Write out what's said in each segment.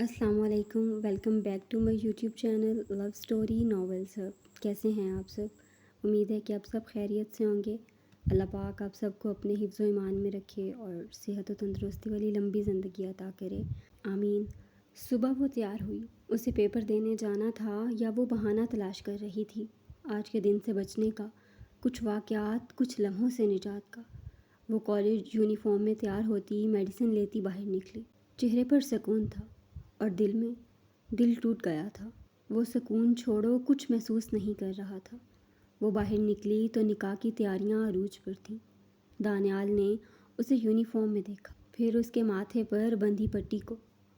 السلام علیکم، welcome back to my YouTube channel love story novels hub. کیسے ہیں آپ سب؟ امید ہے کہ آپ سب خیریت سے ہوں گے۔ اللہ پاک آپ سب کو اپنے حفظ و ایمان میں رکھے اور صحت و تندرستی والی لمبی زندگی عطا کرے، آمین۔ صبح وہ تیار ہوئی، اسے پیپر دینے جانا تھا یا وہ بہانہ تلاش کر رہی تھی آج کے دن سے بچنے کا، کچھ واقعات، کچھ لمحوں سے نجات کا۔ وہ کالج یونیفارم میں تیار ہوتی، میڈیسن لیتی باہر نکلی۔ چہرے پر سکون تھا اور دل ٹوٹ گیا تھا۔ وہ سکون چھوڑو کچھ محسوس نہیں کر رہا تھا۔ وہ باہر نکلی تو نکاح کی تیاریاں عروج پر تھیں۔ دانیال نے اسے یونیفارم میں دیکھا، پھر اس کے ماتھے پر بندھی پٹی کو۔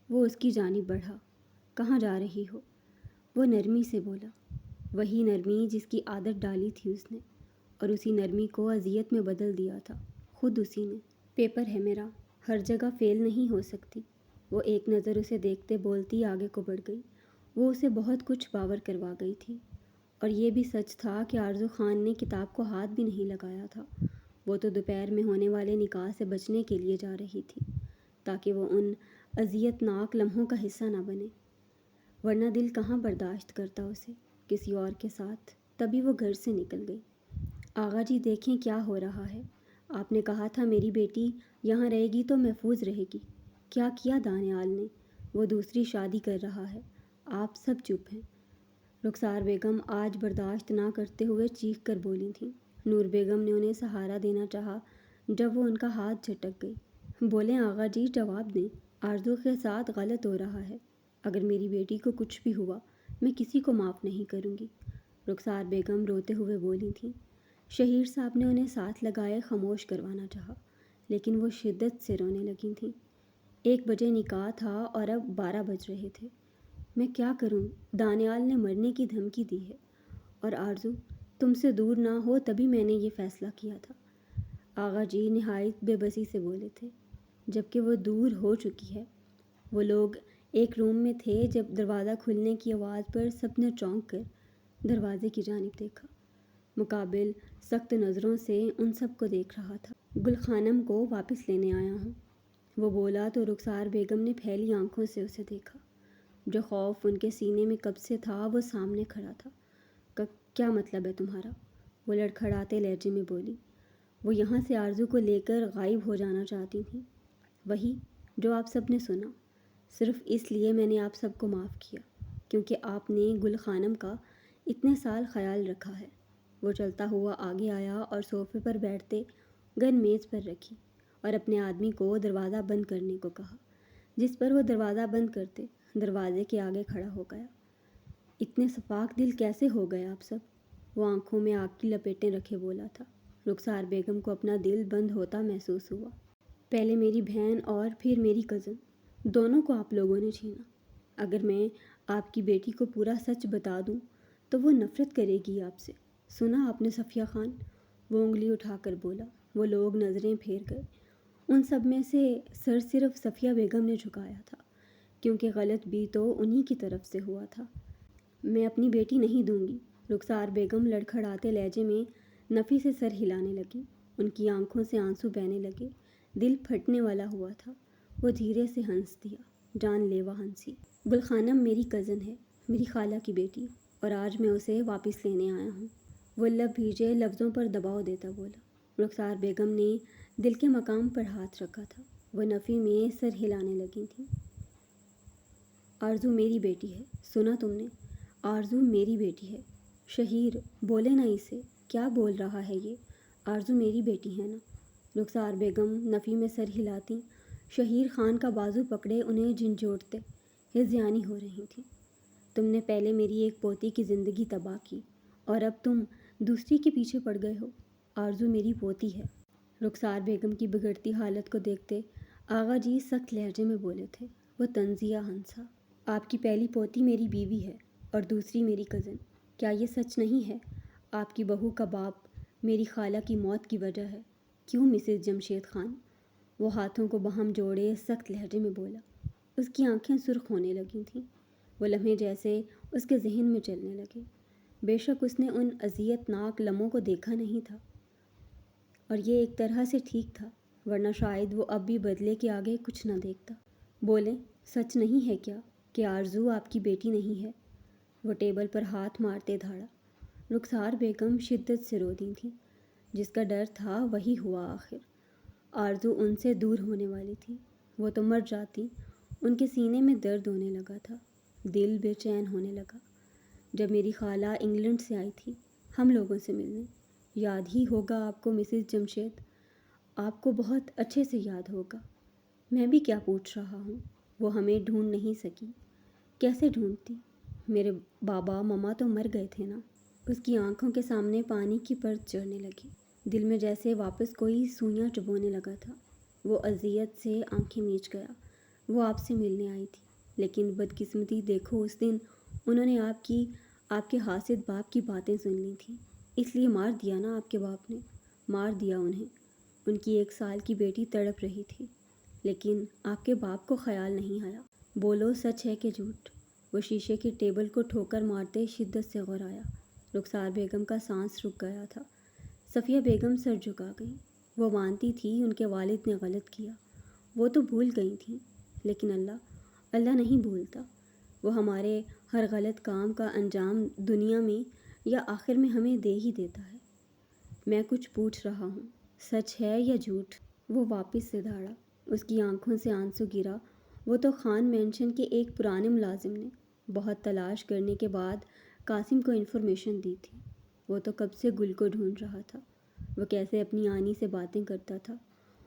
وہ اس کی جانب بڑھا۔ کہاں جا رہی ہو؟ وہ نرمی سے بولا، وہی نرمی جس کی عادت ڈالی تھی اس نے، اور اسی نرمی کو اذیت میں بدل دیا تھا خود اسی نے۔ پیپر ہے میرا، ہر جگہ فیل نہیں ہو سکتی۔ وہ ایک نظر اسے دیکھتے بولتی آگے کو بڑھ گئی۔ وہ اسے بہت کچھ باور کروا گئی تھی، اور یہ بھی سچ تھا کہ آرزو خان نے کتاب کو ہاتھ بھی نہیں لگایا تھا۔ وہ تو دوپہر میں ہونے والے نکاح سے بچنے کے لیے جا رہی تھی تاکہ وہ ان اذیت ناک لمحوں کا حصہ نہ بنے، ورنہ دل کہاں برداشت کرتا اسے کسی اور کے ساتھ۔ تبھی وہ گھر سے نکل گئی۔ آغا جی دیکھیں کیا ہو رہا ہے، آپ نے کہا تھا میری بیٹی یہاں رہے گی تو محفوظ رہے گی۔ کیا کیا دانیال نے؟ وہ دوسری شادی کر رہا ہے۔ آپ سب چپ ہیں۔ رخسار بیگم آج برداشت نہ کرتے ہوئے چیخ کر بولی تھیں۔ نور بیگم نے انہیں سہارا دینا چاہا جب وہ ان کا ہاتھ جھٹک گئی۔ بولیں آغا جی، جواب دیں، آرزو کے ساتھ غلط ہو رہا ہے۔ اگر میری بیٹی کو کچھ بھی ہوا میں کسی کو معاف نہیں کروں گی، رخسار بیگم روتے ہوئے بولی تھیں۔ شہیر صاحب نے انہیں ساتھ لگائے خاموش کروانا چاہا، لیکن وہ شدت سے رونے لگی تھیں۔ 1 بجے نکاح تھا اور اب 12 بج رہے تھے۔ میں کیا کروں؟ دانیال نے مرنے کی دھمکی دی ہے، اور آرزو تم سے دور نہ ہو تبھی میں نے یہ فیصلہ کیا تھا۔ آغا جی نہایت بے بسی سے بولے تھے، جبکہ وہ دور ہو چکی ہے۔ وہ لوگ ایک روم میں تھے جب دروازہ کھلنے کی آواز پر سب نے چونک کر دروازے کی جانب دیکھا۔ مقابل سخت نظروں سے ان سب کو دیکھ رہا تھا۔ گل خانم کو واپس لینے آیا ہوں، وہ بولا تو رخسار بیگم نے پھیلی آنکھوں سے اسے دیکھا۔ جو خوف ان کے سینے میں کب سے تھا وہ سامنے کھڑا تھا۔ کیا مطلب ہے تمہارا؟ وہ لڑکھڑاتے لہجے میں بولی۔ وہ یہاں سے آرزو کو لے کر غائب ہو جانا چاہتی تھیں، وہی جو آپ سب نے سنا۔ صرف اس لیے میں نے آپ سب کو معاف کیا کیونکہ آپ نے گل خانم کا اتنے سال خیال رکھا ہے۔ وہ چلتا ہوا آگے آیا اور صوفے پر بیٹھتے گن میز پر رکھی اور اپنے آدمی کو دروازہ بند کرنے کو کہا، جس پر وہ دروازہ بند کرتے دروازے کے آگے کھڑا ہو گیا۔ اتنے سپاک دل کیسے ہو گئے آپ سب؟ وہ آنکھوں میں آگ کی لپیٹیں رکھے بولا تھا۔ رخسار بیگم کو اپنا دل بند ہوتا محسوس ہوا۔ پہلے میری بہن اور پھر میری کزن، دونوں کو آپ لوگوں نے چھینا۔ اگر میں آپ کی بیٹی کو پورا سچ بتا دوں تو وہ نفرت کرے گی آپ سے۔ سنا آپ نے صفیہ خان؟ وہ انگلی اٹھا کر بولا۔ وہ لوگ نظریں پھیر گئے۔ ان سب میں سے سر صرف صفیہ بیگم نے جھکایا تھا، کیونکہ غلط بھی تو انہی کی طرف سے ہوا تھا۔ میں اپنی بیٹی نہیں دوں گی، رخسار بیگم لڑکھڑاتے لہجے میں نفی سے سر ہلانے لگی۔ ان کی آنکھوں سے آنسو بہنے لگے، دل پھٹنے والا ہوا تھا۔ وہ دھیرے سے ہنس دیا، جان لیوا ہنسی۔ گل خانم میری کزن ہے، میری خالہ کی بیٹی، اور آج میں اسے واپس لینے آیا ہوں۔ وہ لب بھیجے لفظوں پر دباؤ دیتا بولا۔ رخسار بیگم نے دل کے مقام پر ہاتھ رکھا تھا۔ وہ نفی میں سر ہلانے لگی تھیں۔ آرزو میری بیٹی ہے، سنا تم نے؟ آرزو میری بیٹی ہے۔ شہیر بولے نا اسے، کیا بول رہا ہے یہ؟ آرزو میری بیٹی ہے نا؟ رخسار بیگم نفی میں سر ہلاتی، شہیر خان کا بازو پکڑے انہیں جھنجھوڑتے ہذیانی ہو رہی تھیں۔ تم نے پہلے میری ایک پوتی کی زندگی تباہ کی اور اب تم دوسری کے پیچھے پڑ گئے ہو۔ آرزو میری پوتی ہے۔ رخسار بیگم کی بگڑتی حالت کو دیکھتے آغا جی سخت لہجے میں بولے تھے۔ وہ طنزیہ ہنسا۔ آپ کی پہلی پوتی میری بیوی ہے اور دوسری میری کزن۔ کیا یہ سچ نہیں ہے؟ آپ کی بہو کا باپ میری خالہ کی موت کی وجہ ہے، کیوں مسز جمشید خان؟ وہ ہاتھوں کو باہم جوڑے سخت لہجے میں بولا۔ اس کی آنکھیں سرخ ہونے لگی تھیں۔ وہ لمحے جیسے اس کے ذہن میں چلنے لگے۔ بے شک اس نے ان اذیت ناک لمحوں کو دیکھا نہیں تھا، اور یہ ایک طرح سے ٹھیک تھا، ورنہ شاید وہ اب بھی بدلے کے آگے کچھ نہ دیکھتا۔ بولیں، سچ نہیں ہے کیا؟ کہ آرزو آپ کی بیٹی نہیں ہے۔ وہ ٹیبل پر ہاتھ مارتے دھاڑا۔ رخسار بیگم شدت سے رو دی تھیں۔ جس کا ڈر تھا وہی ہوا آخر۔ آرزو ان سے دور ہونے والی تھی۔ وہ تو مر جاتی۔ ان کے سینے میں درد ہونے لگا تھا، دل بے چین ہونے لگا۔ جب میری خالہ انگلینڈ سے آئی تھی ہم لوگوں سے ملنے، یاد ہی ہوگا آپ کو مسز جمشید، آپ کو بہت اچھے سے یاد ہوگا۔ میں بھی کیا پوچھ رہا ہوں، وہ ہمیں ڈھونڈ نہیں سکی۔ کیسے ڈھونڈتی؟ میرے بابا مما تو مر گئے تھے نا۔ اس کی آنکھوں کے سامنے پانی کی پرت چڑھنے لگی، دل میں جیسے واپس کوئی سوئیاں چبھونے لگا تھا۔ وہ اذیت سے آنکھیں میچ گیا۔ وہ آپ سے ملنے آئی تھی، لیکن بدقسمتی دیکھو اس دن انہوں نے آپ کے حاسد باپ کی باتیں سن لی تھیں، اس لیے مار دیا نا آپ کے باپ نے، مار دیا انہیں۔ ان کی 1 سال کی بیٹی تڑپ رہی تھی، لیکن آپ کے باپ کو خیال نہیں آیا۔ بولو سچ ہے کہ جھوٹ؟ وہ شیشے کے ٹیبل کو ٹھوکر مارتے شدت سے غرایا۔ رخسار بیگم کا سانس رک گیا تھا۔ صفیہ بیگم سر جھکا گئیں۔ وہ مانتی تھی ان کے والد نے غلط کیا، وہ تو بھول گئی تھیں، لیکن اللہ نہیں بھولتا۔ وہ ہمارے ہر غلط کام کا انجام دنیا میں یا آخر میں ہمیں دے ہی دیتا ہے۔ میں کچھ پوچھ رہا ہوں، سچ ہے یا جھوٹ؟ وہ واپس سے دھاڑا۔ اس کی آنکھوں سے آنسو گرا۔ وہ تو خان مینشن کے ایک پرانے ملازم نے بہت تلاش کرنے کے بعد قاسم کو انفارمیشن دی تھی۔ وہ تو کب سے گل کو ڈھونڈ رہا تھا۔ وہ کیسے اپنی آنی سے باتیں کرتا تھا۔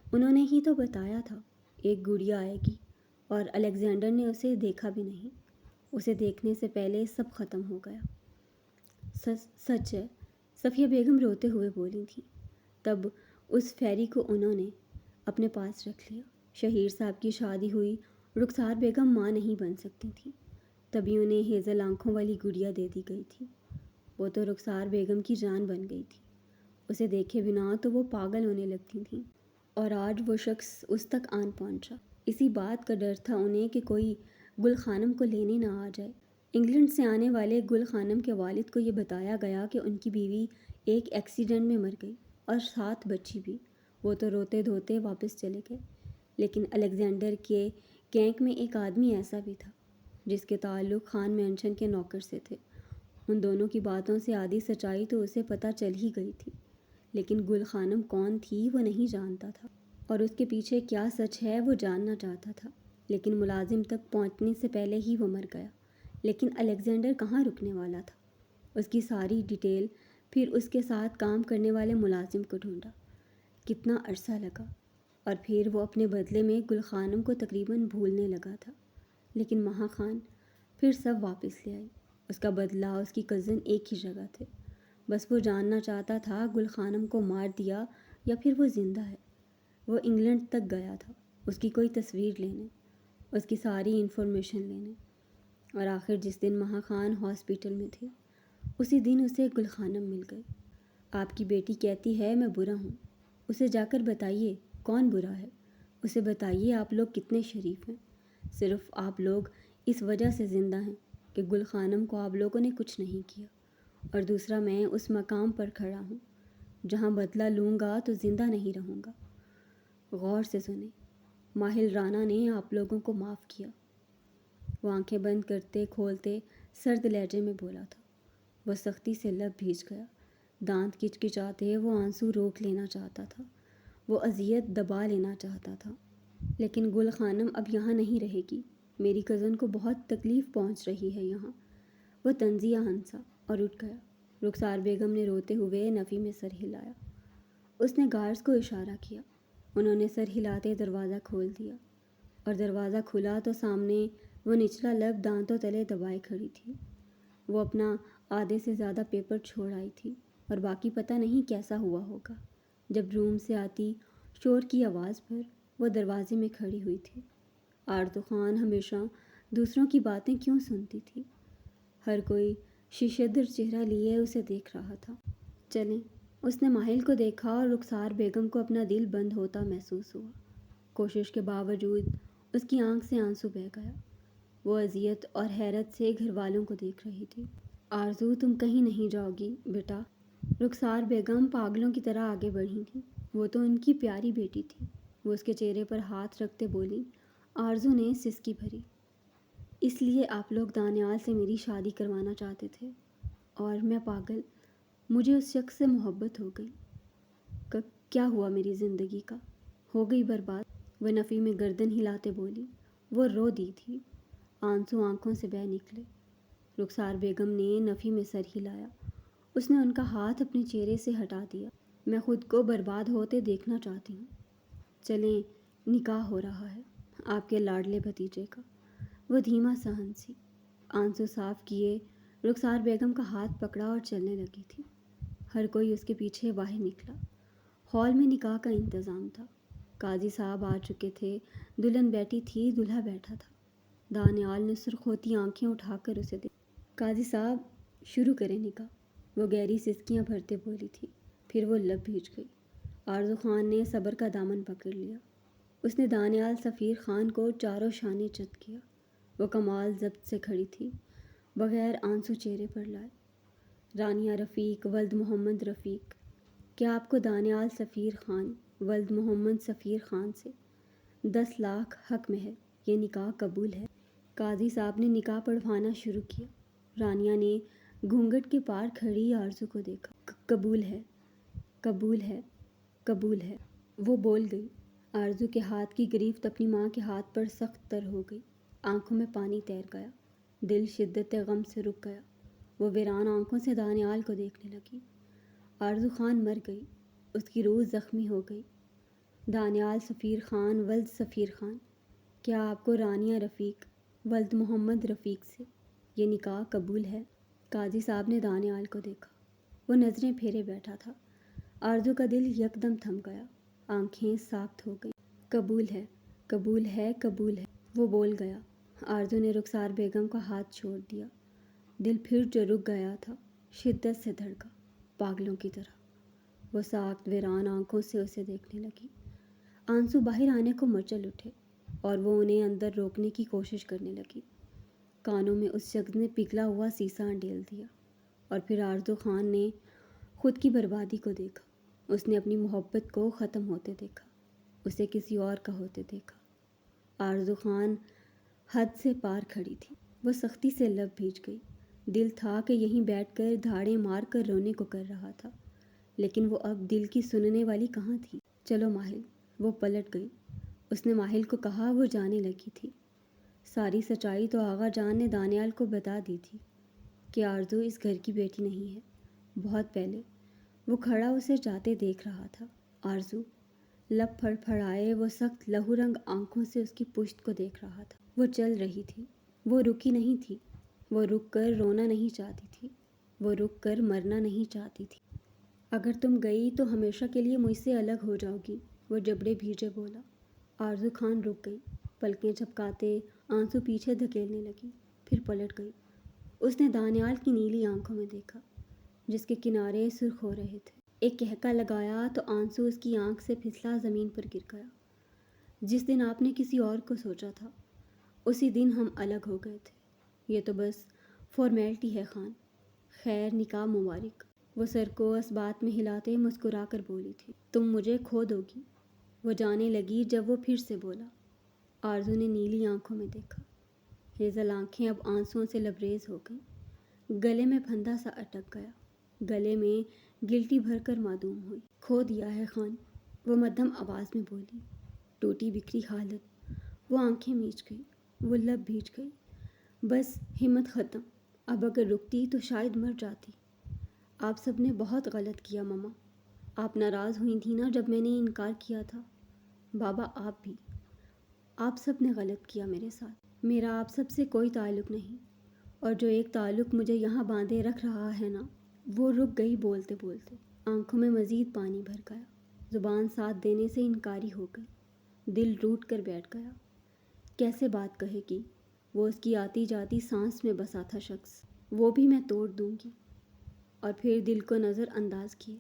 انہوں نے ہی تو بتایا تھا ایک گڑیا آئے گی، اور الیگزینڈر نے اسے دیکھا بھی نہیں۔ اسے دیکھنے سے پہلے سب ختم ہو گیا۔ سچ ہے، صفیہ بیگم روتے ہوئے بولی تھی۔ تب اس فیری کو انہوں نے اپنے پاس رکھ لیا۔ شہیر صاحب کی شادی ہوئی، رخسار بیگم ماں نہیں بن سکتی تھی، تبھی انہیں ہیزل آنکھوں والی گڑیا دے دی گئی تھی۔ وہ تو رخسار بیگم کی جان بن گئی تھی۔ اسے دیکھے بنا تو وہ پاگل ہونے لگتی تھیں، اور آج وہ شخص اس تک آن پہنچا۔ اسی بات کا ڈر تھا انہیں کہ کوئی گل خانم کو لینے نہ آ جائے۔ انگلینڈ سے آنے والے گل خانم کے والد کو یہ بتایا گیا کہ ان کی بیوی ایک ایکسیڈنٹ میں مر گئی، اور 7 بچی بھی۔ وہ تو روتے دھوتے واپس چلے گئے۔ لیکن الیگزینڈر کے کینک میں ایک آدمی ایسا بھی تھا جس کے تعلق خان مینشن کے نوکر سے تھے۔ ان دونوں کی باتوں سے آدھی سچائی تو اسے پتہ چل ہی گئی تھی، لیکن گل خانم کون تھی وہ نہیں جانتا تھا، اور اس کے پیچھے کیا سچ ہے وہ جاننا چاہتا تھا۔ لیکن ملازم تک پہنچنے سے پہلے ہی وہ مر گیا۔ لیکن الیگزینڈر کہاں رکنے والا تھا؟ اس کی ساری ڈیٹیل، پھر اس کے ساتھ کام کرنے والے ملازم کو ڈھونڈا۔ کتنا عرصہ لگا، اور پھر وہ اپنے بدلے میں گل خانم کو تقریباً بھولنے لگا تھا۔ لیکن مہا خان پھر سب واپس لے آئی۔ اس کا بدلہ، اس کی کزن ایک ہی جگہ تھے۔ بس وہ جاننا چاہتا تھا گل خانم کو مار دیا یا پھر وہ زندہ ہے۔ وہ انگلینڈ تک گیا تھا اس کی کوئی تصویر لینے، اس کی ساری انفارمیشن لینے، اور آخر جس دن مہا خان ہاسپٹل میں تھی اسی دن اسے گل خانم مل گئی۔ آپ کی بیٹی کہتی ہے میں برا ہوں۔ اسے جا کر بتائیے کون برا ہے۔ اسے بتائیے آپ لوگ کتنے شریف ہیں۔ صرف آپ لوگ اس وجہ سے زندہ ہیں کہ گل خانم کو آپ لوگوں نے کچھ نہیں کیا، اور دوسرا میں اس مقام پر کھڑا ہوں جہاں بدلہ لوں گا تو زندہ نہیں رہوں گا۔ غور سے سنیں، ماہل رانا نے آپ لوگوں کو معاف کیا۔ وہ آنکھیں بند کرتے کھولتے سرد لہجے میں بولا تھا۔ وہ سختی سے لب بھیج گیا، دانت کچکچاتے وہ آنسو روک لینا چاہتا تھا، وہ اذیت دبا لینا چاہتا تھا۔ لیکن گل خانم اب یہاں نہیں رہے گی۔ میری کزن کو بہت تکلیف پہنچ رہی ہے یہاں۔ وہ طنزیہ ہنسا اور اٹھ گیا۔ رخسار بیگم نے روتے ہوئے نفی میں سر ہلایا۔ اس نے گارڈز کو اشارہ کیا۔ انہوں نے سر ہلاتے دروازہ کھول دیا، اور دروازہ کھلا تو سامنے وہ نچلا لب دانتوں تلے دبائے کھڑی تھی۔ وہ اپنا آدھے سے زیادہ پیپر چھوڑ آئی تھی، اور باقی پتہ نہیں کیسا ہوا ہوگا۔ جب روم سے آتی شور کی آواز پر وہ دروازے میں کھڑی ہوئی تھی۔ آرزو خان ہمیشہ دوسروں کی باتیں کیوں سنتی تھی؟ ہر کوئی شیشےدر چہرہ لیے اسے دیکھ رہا تھا۔ چلیں، اس نے ماہل کو دیکھا اور رخسار بیگم کو اپنا دل بند ہوتا محسوس ہوا۔ کوشش کے باوجود اس کی آنکھ سے آنسو بہہ گیا۔ وہ اذیت اور حیرت سے گھر والوں کو دیکھ رہی تھی۔ آرزو تم کہیں نہیں جاؤ گی بیٹا؟ رخسار بیگم پاگلوں کی طرح آگے بڑھی تھی۔ وہ تو ان کی پیاری بیٹی تھی۔ وہ اس کے چہرے پر ہاتھ رکھتے بولی۔ آرزو نے سسکی بھری۔ اس لیے آپ لوگ دانیال سے میری شادی کروانا چاہتے تھے، اور میں پاگل، مجھے اس شخص سے محبت ہو گئی۔ کیا ہوا میری زندگی کا؟ ہو گئی برباد۔ وہ نفی میں گردن ہلاتے بولی۔ وہ رو دی تھی، آنسو آنکھوں سے بہہ نکلے۔ رخسار بیگم نے نفی میں سر ہلایا۔ اس نے ان کا ہاتھ اپنے چہرے سے ہٹا دیا۔ میں خود کو برباد ہوتے دیکھنا چاہتی ہوں۔ چلیں، نکاح ہو رہا ہے آپ کے لاڈلے بھتیجے کا۔ وہ دھیما سا ہنسی، آنسو صاف کیے رخسار بیگم کا ہاتھ پکڑا اور چلنے لگی تھی۔ ہر کوئی اس کے پیچھے باہر نکلا۔ ہال میں نکاح کا انتظام تھا۔ قاضی صاحب آ چکے تھے، دلہن بیٹھی تھی، دولہا بیٹھا تھا۔ دانیال نے سرخ ہوتی آنکھیں اٹھا کر اسے دیکھا۔ قاضی صاحب، شروع کریں نکاح، وہ گہری سسکیاں بھرتے بولی تھی۔ پھر وہ لب بھیج گئی۔ آرزو خان نے صبر کا دامن پکڑ لیا۔ اس نے دانیال سفیر خان کو چاروں شانے چت کیا۔ وہ کمال ضبط سے کھڑی تھی، بغیر آنسو چہرے پر لائے۔ رانیہ رفیق ولد محمد رفیق، کیا آپ کو دانیال سفیر خان ولد محمد سفیر خان سے 10 لاکھ حق مہر، یہ نکاح قبول ہے؟ قاضی صاحب نے نکاح پڑھوانا شروع کیا۔ رانیہ نے گھونگھٹ کے پار کھڑی آرزو کو دیکھا۔ قبول ہے، قبول ہے، قبول ہے، وہ بول گئی۔ آرزو کے ہاتھ کی گرفت اپنی ماں کے ہاتھ پر سخت تر ہو گئی۔ آنکھوں میں پانی تیر گیا، دل شدت غم سے رک گیا۔ وہ ویران آنکھوں سے دانیال کو دیکھنے لگی۔ آرزو خان مر گئی، اس کی روح زخمی ہو گئی۔ دانیال سفیر خان ولد سفیر خان، کیا آپ کو رانیہ رفیق ولد محمد رفیق سے یہ نکاح قبول ہے؟ قاضی صاحب نے دانیال کو دیکھا۔ وہ نظریں پھیرے بیٹھا تھا۔ آرزو کا دل یکدم تھم گیا، آنکھیں ساخت ہو گئیں۔ قبول ہے، قبول ہے، قبول ہے، وہ بول گیا۔ آرزو نے رخسار بیگم کا ہاتھ چھوڑ دیا۔ دل پھر جو رک گیا تھا، شدت سے دھڑکا، پاگلوں کی طرح۔ وہ ساخت ویران آنکھوں سے اسے دیکھنے لگی۔ آنسو باہر آنے کو مچل اٹھے اور وہ انہیں اندر روکنے کی کوشش کرنے لگی۔ کانوں میں اس شخص نے پگھلا ہوا سیسا انڈیل دیا، اور پھر آرزو خان نے خود کی بربادی کو دیکھا۔ اس نے اپنی محبت کو ختم ہوتے دیکھا، اسے کسی اور کا ہوتے دیکھا۔ آرزو خان حد سے پار کھڑی تھی۔ وہ سختی سے لب بھیج گئی۔ دل تھا کہ یہیں بیٹھ کر دھاڑیں مار کر رونے کو کر رہا تھا، لیکن وہ اب دل کی سننے والی کہاں تھی؟ چلو ماہل، وہ پلٹ گئی۔ اس نے ماہل کو کہا، وہ جانے لگی تھی۔ ساری سچائی تو آغا جان نے دانیال کو بتا دی تھی کہ آرزو اس گھر کی بیٹی نہیں ہے، بہت پہلے۔ وہ کھڑا اسے جاتے دیکھ رہا تھا۔ آرزو، لب پھڑ پھڑائے وہ سخت لہو رنگ آنکھوں سے اس کی پشت کو دیکھ رہا تھا۔ وہ چل رہی تھی، وہ رکی نہیں تھی۔ وہ رک کر رونا نہیں چاہتی تھی، وہ رک کر مرنا نہیں چاہتی تھی۔ اگر تم گئی تو ہمیشہ کے لیے مجھ سے الگ ہو جاؤ گی، وہ جبڑے بھیجے بولا۔ آرزو خان رک گئی، پلکیں جھپکاتے آنسو پیچھے دھکیلنے لگی، پھر پلٹ گئی۔ اس نے دانیال کی نیلی آنکھوں میں دیکھا، جس کے کنارے سرخ ہو رہے تھے۔ ایک کہکا لگایا تو آنسو اس کی آنکھ سے پھسلا زمین پر گر گیا۔ جس دن آپ نے کسی اور کو سوچا تھا، اسی دن ہم الگ ہو گئے تھے۔ یہ تو بس فارمیلٹی ہے خان، خیر نکاح مبارک۔ وہ سر کو اس بات میں ہلاتے مسکرا کر بولی تھی، تم مجھے کھو دو گی۔ وہ جانے لگی جب وہ پھر سے بولا۔ آرزو نے نیلی آنکھوں میں دیکھا، ہیزل آنکھیں اب آنسوؤں سے لبریز ہو گئیں۔ گلے میں پھندا سا اٹک گیا، گلے میں گلٹی بھر کر معدوم ہوئی۔ کھو دیا ہے خان، وہ مدھم آواز میں بولی۔ ٹوٹی بکھری حالت، وہ آنکھیں میچ گئی، وہ لب بھیج گئی۔ بس ہمت ختم، اب اگر رکتی تو شاید مر جاتی۔ آپ سب نے بہت غلط کیا ماما، آپ ناراض ہوئی تھی نا جب میں نے انکار کیا تھا۔ بابا آپ بھی، آپ سب نے غلط کیا میرے ساتھ۔ میرا آپ سب سے کوئی تعلق نہیں، اور جو ایک تعلق مجھے یہاں باندھے رکھ رہا ہے نا۔ وہ رک گئی بولتے بولتے، آنکھوں میں مزید پانی بھر گیا، زبان ساتھ دینے سے انکاری ہو گئی، دل ٹوٹ کر بیٹھ گیا۔ کیسے بات کہے گی؟ وہ اس کی آتی جاتی سانس میں بسا تھا شخص، وہ بھی میں توڑ دوں گی۔ اور پھر دل کو نظر انداز کیے،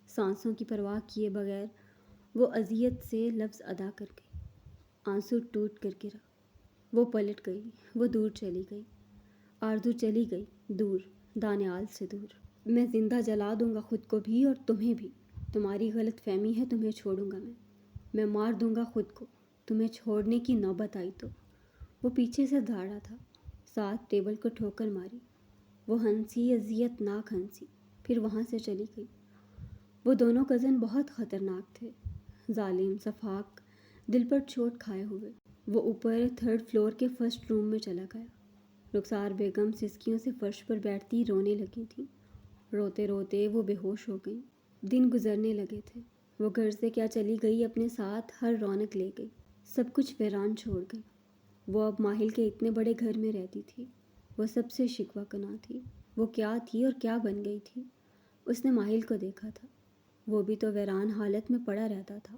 سانسوں کی پرواہ کیے بغیر وہ اذیت سے لفظ ادا کر گئی۔ آنسو ٹوٹ کر گرا، وہ پلٹ گئی، وہ دور چلی گئی۔ آرزو چلی گئی، دور، دانیال سے دور۔ میں زندہ جلا دوں گا خود کو بھی اور تمہیں بھی، تمہاری غلط فہمی ہے، تمہیں چھوڑوں گا میں مار دوں گا خود کو، تمہیں چھوڑنے کی نوبت آئی تو۔ وہ پیچھے سے دھاڑا تھا، ساتھ ٹیبل کو ٹھوکر ماری۔ وہ ہنسی، اذیت ناک ہنسی، پھر وہاں سے چلی گئی۔ وہ دونوں کزن بہت خطرناک تھے، ظالم، سفاک، دل پر چوٹ کھائے ہوئے۔ وہ اوپر 3rd فلور کے فرسٹ روم میں چلا گیا۔ رخسار بیگم سسکیوں سے فرش پر بیٹھتی رونے لگی تھیں۔ روتے روتے وہ بے ہوش ہو گئیں۔ دن گزرنے لگے تھے۔ وہ گھر سے کیا چلی گئی، اپنے ساتھ ہر رونق لے گئی، سب کچھ ویران چھوڑ گئی۔ وہ اب ماہل کے اتنے بڑے گھر میں رہتی تھی۔ وہ سب سے شکوہ کناں تھی۔ وہ کیا تھی اور کیا بن گئی تھی؟ اس نے ماہل کو دیکھا تھا، وہ بھی تو ویران حالت میں پڑا رہتا تھا۔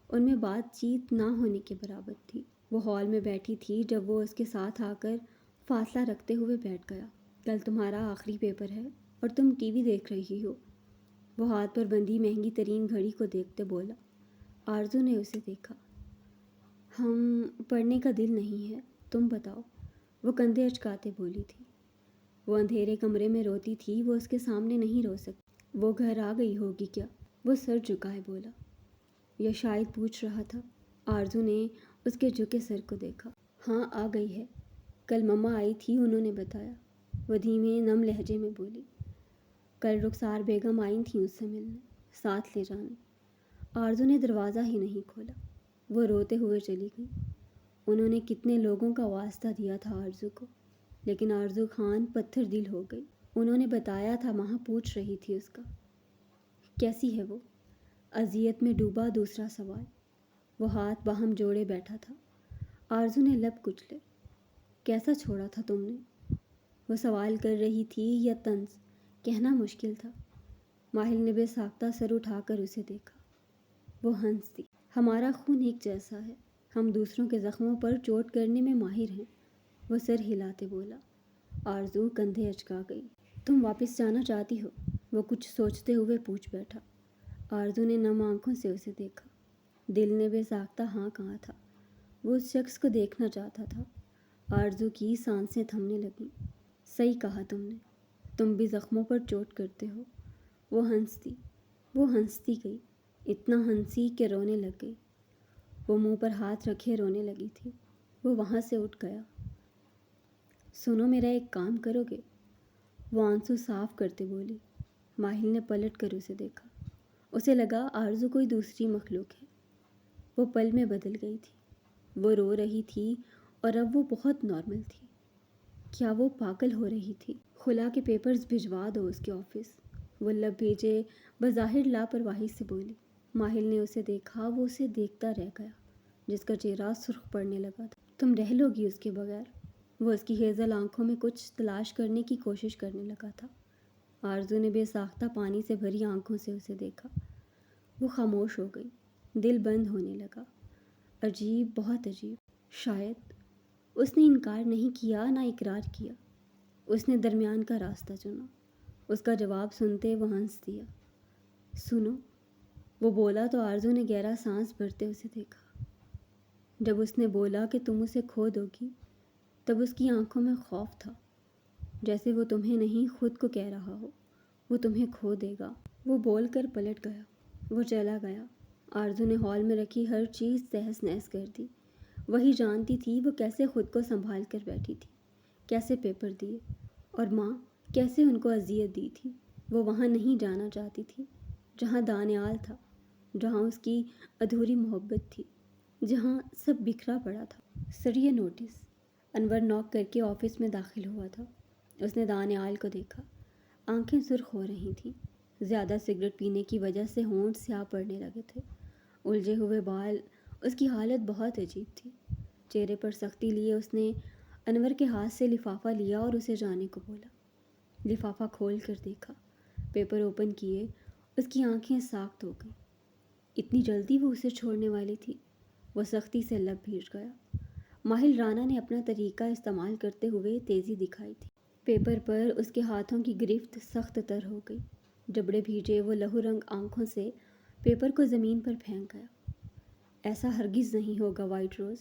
ان میں بات چیت نہ ہونے کے برابر تھی۔ وہ ہال میں بیٹھی تھی جب وہ اس کے ساتھ آ کر فاصلہ رکھتے ہوئے بیٹھ گیا۔ کل تمہارا آخری پیپر ہے اور تم ٹی وی دیکھ رہی ہو۔ وہ ہاتھ پر بندھی مہنگی ترین گھڑی کو دیکھتے بولا۔ آرزو نے اسے دیکھا۔ ہم پڑھنے کا دل نہیں ہے، تم بتاؤ، وہ کندھے اچکاتے بولی تھی۔ وہ اندھیرے کمرے میں روتی تھی، وہ اس کے سامنے نہیں رو سکتی۔ وہ گھر آ گئی ہوگی کیا؟ وہ سر جھکائے بولا۔ یا شاید پوچھ رہا تھا۔ آرزو نے اس کے جھکے سر کو دیکھا۔ ہاں آ گئی ہے، کل مما آئی تھی، انہوں نے بتایا، وہ دھیمے نم لہجے میں بولی۔ کل رخسار بیگم آئی تھیں اس سے ملنے، ساتھ لے جانے۔ آرزو نے دروازہ ہی نہیں کھولا۔ وہ روتے ہوئے چلی گئی۔ انہوں نے کتنے لوگوں کا واسطہ دیا تھا آرزو کو، لیکن آرزو خان پتھر دل ہو گئی۔ انہوں نے بتایا تھا، ماں پوچھ رہی تھی اس کا، کیسی ہے وہ؟ اذیت میں ڈوبا دوسرا سوال۔ وہ ہاتھ باہم جوڑے بیٹھا تھا۔ آرزو نے لب کچلے۔ کیسا چھوڑا تھا تم نے؟ وہ سوال کر رہی تھی یا طنز، کہنا مشکل تھا۔ ماہل نے بے ساختہ سر اٹھا کر اسے دیکھا۔ وہ ہنس دی۔ ہمارا خون ایک جیسا ہے، ہم دوسروں کے زخموں پر چوٹ کرنے میں ماہر ہیں، وہ سر ہلاتے بولا۔ آرزو کندھے اچکا گئی۔ تم واپس جانا چاہتی ہو؟ وہ کچھ سوچتے ہوئے پوچھ بیٹھا۔ آرزو نے نم آنکھوں سے اسے دیکھا۔ دل نے بے ساختہ ہاں کہا تھا۔ وہ اس شخص کو دیکھنا چاہتا تھا۔ آرزو کی سانسیں تھمنے لگیں۔ صحیح کہا تم نے، تم بھی زخموں پر چوٹ کرتے ہو۔ وہ ہنستی گئی، اتنا ہنسی کہ رونے لگ گئی۔ وہ منہ پر ہاتھ رکھے رونے لگی تھی۔ وہ وہاں سے اٹھ گیا۔ سنو، میرا ایک کام کرو گے؟ وہ آنسو صاف کرتے بولی۔ ماہل نے پلٹ کر اسے دیکھا۔ اسے لگا آرزو کوئی دوسری مخلوق ہے۔ وہ پل میں بدل گئی تھی۔ وہ رو رہی تھی اور اب وہ بہت نارمل تھی۔ کیا وہ پاگل ہو رہی تھی؟ خلا کے پیپرز بھجوا دو اس کے آفس، وہ لب بھیجے بظاہر لاپرواہی سے بولی۔ ماہل نے اسے دیکھا۔ وہ اسے دیکھتا رہ گیا، جس کا چہرہ سرخ پڑنے لگا تھا۔ تم رہ لو گی اس کے بغیر؟ وہ اس کی ہیزل آنکھوں میں کچھ تلاش کرنے کی کوشش کرنے لگا تھا۔ آرزو نے بے ساختہ پانی سے بھری آنکھوں سے اسے دیکھا۔ وہ خاموش ہو گئی۔ دل بند ہونے لگا۔ عجیب، بہت عجیب۔ شاید اس نے انکار نہیں کیا، نہ اقرار کیا۔ اس نے درمیان کا راستہ چنا۔ اس کا جواب سنتے وہ ہنس دیا۔ سنو، وہ بولا تو آرزو نے گہرا سانس بھرتے اسے دیکھا۔ جب اس نے بولا کہ تم اسے کھو دو گی، تب اس کی آنکھوں میں خوف تھا، جیسے وہ تمہیں نہیں خود کو کہہ رہا ہو، وہ تمہیں کھو دے گا۔ وہ بول کر پلٹ گیا۔ وہ چلا گیا۔ آرزو نے ہال میں رکھی ہر چیز تہس نہس کر دی۔ وہی جانتی تھی وہ کیسے خود کو سنبھال کر بیٹھی تھی، کیسے پیپر دیے، اور ماں کیسے ان کو اذیت دی تھی۔ وہ وہاں نہیں جانا چاہتی تھی جہاں دانیال تھا، جہاں اس کی ادھوری محبت تھی، جہاں سب بکھرا پڑا تھا۔ سر، یہ نوٹس۔ انور نوک کر کے آفس میں داخل ہوا تھا۔ اس نے دانیال کو دیکھا۔ آنکھیں سرخ ہو رہی تھیں، زیادہ سگریٹ پینے کی وجہ سے ہونٹ سیاہ پڑنے لگے تھے، الجھے ہوئے بال۔ اس کی حالت بہت عجیب تھی۔ چہرے پر سختی لیے اس نے انور کے ہاتھ سے لفافہ لیا اور اسے جانے کو بولا۔ لفافہ کھول کر دیکھا، پیپر اوپن کیے، اس کی آنکھیں ساخت ہو گئیں۔ اتنی جلدی وہ اسے چھوڑنے والی تھی؟ وہ سختی سے لب بھیج گیا۔ ماہل رانا نے اپنا طریقہ استعمال کرتے ہوئے تیزی دکھائی تھی۔ پیپر پر اس کے ہاتھوں کی گرفت سخت تر ہو گئی۔ جبڑے بھیجے وہ لہو رنگ آنکھوں سے پیپر کو زمین پر پھینک گیا۔ ایسا ہرگز نہیں ہوگا وائٹ روز۔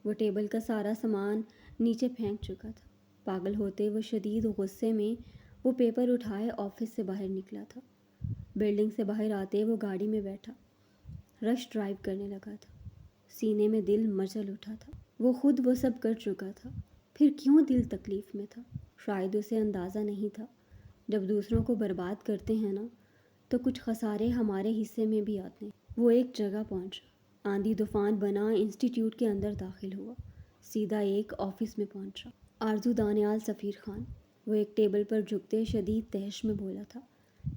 وہ ٹیبل کا سارا سامان نیچے پھینک چکا تھا۔ پاگل ہوتے وہ شدید غصے میں وہ پیپر اٹھائے آفس سے باہر نکلا تھا۔ بلڈنگ سے باہر آتے وہ گاڑی میں بیٹھا، رش ڈرائیو کرنے لگا تھا۔ سینے میں دل مچل اٹھا تھا۔ وہ خود وہ سب کر چکا تھا، پھر کیوں دل تکلیف میں تھا؟ شاید اسے اندازہ نہیں تھا جب دوسروں کو برباد کرتے ہیں نا تو کچھ خسارے ہمارے حصے میں بھی آتے ہیں۔ وہ ایک جگہ پہنچا، آندھی طوفان بنا انسٹیٹیوٹ کے اندر داخل ہوا، سیدھا ایک آفس میں پہنچا۔ آرزو دانیال سفیر خان، وہ ایک ٹیبل پر جھکتے شدید تہش میں بولا تھا۔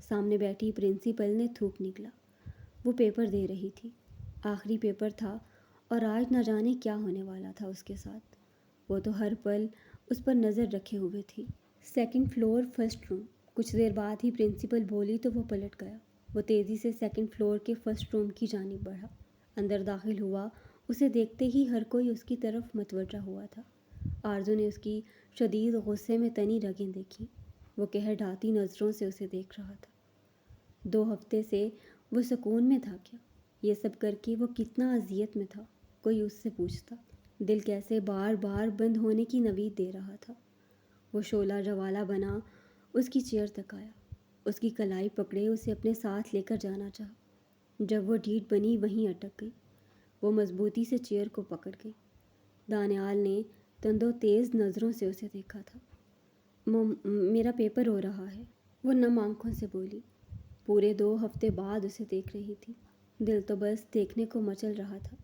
سامنے بیٹھی پرنسپل نے تھوک نکلا۔ وہ پیپر دے رہی تھی، آخری پیپر تھا اور آج نہ جانے کیا ہونے والا تھا اس کے ساتھ۔ وہ تو ہر پل اس پر نظر رکھے ہوئے تھی۔ سیکنڈ فلور فرسٹ روم۔ کچھ دیر بعد ہی پرنسپل بولی تو وہ پلٹ گیا۔ وہ تیزی سے سیکنڈ فلور کے فرسٹ روم کی جانب بڑھا۔ اندر داخل ہوا، اسے دیکھتے ہی ہر کوئی اس کی طرف متوجہ ہوا تھا۔ آرزو نے اس کی شدید غصے میں تنی رگیں دیکھیں۔ وہ قہر ڈھاتی نظروں سے اسے دیکھ رہا تھا۔ 2 ہفتے سے وہ سکون میں تھا کیا؟ یہ سب کر کے وہ کتنا اذیت میں تھا؟ کوئی اس سے پوچھتا۔ دل کیسے بار بار بند ہونے کی نوید دے رہا تھا۔ وہ شعلہ جوالا بنا اس کی چیئر تک آیا، اس کی کلائی پکڑے اسے اپنے ساتھ لے کر جانا چاہا۔ جب وہ ڈھیٹ بنی وہیں اٹک گئی۔ وہ مضبوطی سے چیئر کو پکڑ گئی۔ دانیال نے تندو تیز نظروں سے اسے دیکھا تھا۔ میرا پیپر ہو رہا ہے، وہ نم آنکھوں سے بولی۔ پورے 2 ہفتے بعد اسے دیکھ رہی تھی۔ دل تو بس دیکھنے کو مچل رہا تھا،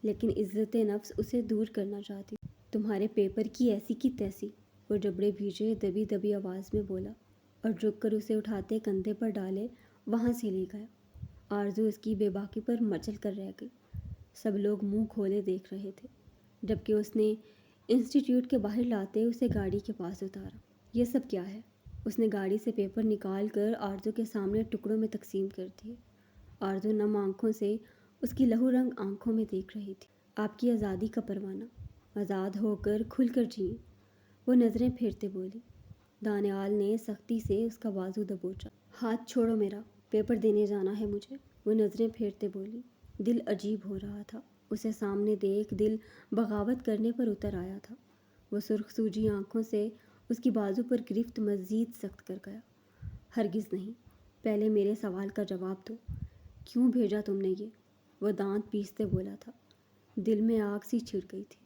لیکن عزت نفس اسے دور کرنا چاہتی۔ تمہارے پیپر کی ایسی کی تیسی، وہ جبڑے بھیجے دبی دبی آواز میں بولا اور جھک کر اسے اٹھاتے کندھے پر ڈالے وہاں سے لے گیا۔ آرزو اس کی بے باکی پر مچل کر رہ گئی۔ سب لوگ منہ کھولے دیکھ رہے تھے، جبکہ اس نے انسٹیٹیوٹ کے باہر لاتے اسے گاڑی کے پاس اتارا۔ یہ سب کیا ہے؟ اس نے گاڑی سے پیپر نکال کر آرزو کے سامنے ٹکڑوں میں تقسیم کر دیے۔ آرزو نم آنکھوں سے اس کی لہو رنگ آنکھوں میں دیکھ رہی تھی۔ آپ کی آزادی کا پروانہ، آزاد ہو کر کھل کر جئیں، وہ نظریں پھیرتے بولی۔ دانیال نے سختی سے اس کا بازو دبوچا۔ ہاتھ چھوڑو میرا، پیپر دینے جانا ہے مجھے، وہ نظریں پھیرتے بولی۔ دل عجیب ہو رہا تھا، اسے سامنے دیکھ دل بغاوت کرنے پر اتر آیا تھا۔ وہ سرخ سوجی آنکھوں سے اس کی بازو پر گرفت مزید سخت کر گیا۔ ہرگز نہیں، پہلے میرے سوال کا جواب دو، کیوں بھیجا تم نے یہ؟ وہ دانت پیستے بولا تھا۔ دل میں آگ سی چھڑ گئی تھی،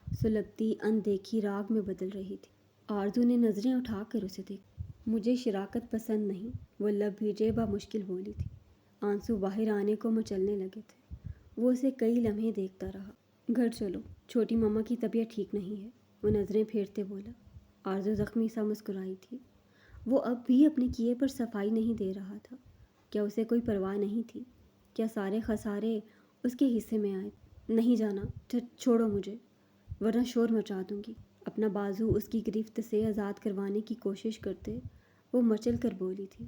سلگتی اندیکھی راگ میں بدل رہی تھی۔ آرزو نے نظریں اٹھا کر اسے دیکھا۔ مجھے شراکت پسند نہیں، وہ لب بھیجے بمشکل بولی تھی۔ آنسو باہر آنے کو مچلنے لگے تھے۔ وہ اسے کئی لمحے دیکھتا رہا۔ گھر چلو، چھوٹی ماما کی طبیعت ٹھیک نہیں ہے، وہ نظریں پھیرتے بولا۔ آرزو زخمی سا مسکرائی تھی۔ وہ اب بھی اپنے کیے پر صفائی نہیں دے رہا تھا۔ کیا اسے کوئی پرواہ نہیں تھی؟ کیا سارے خسارے اس کے حصے میں آئے؟ نہیں جانا، چھوڑو مجھے، ورنہ شور مچا دوں گی۔ اپنا بازو اس کی گرفت سے آزاد کروانے کی کوشش کرتے وہ مچل کر بولی تھی۔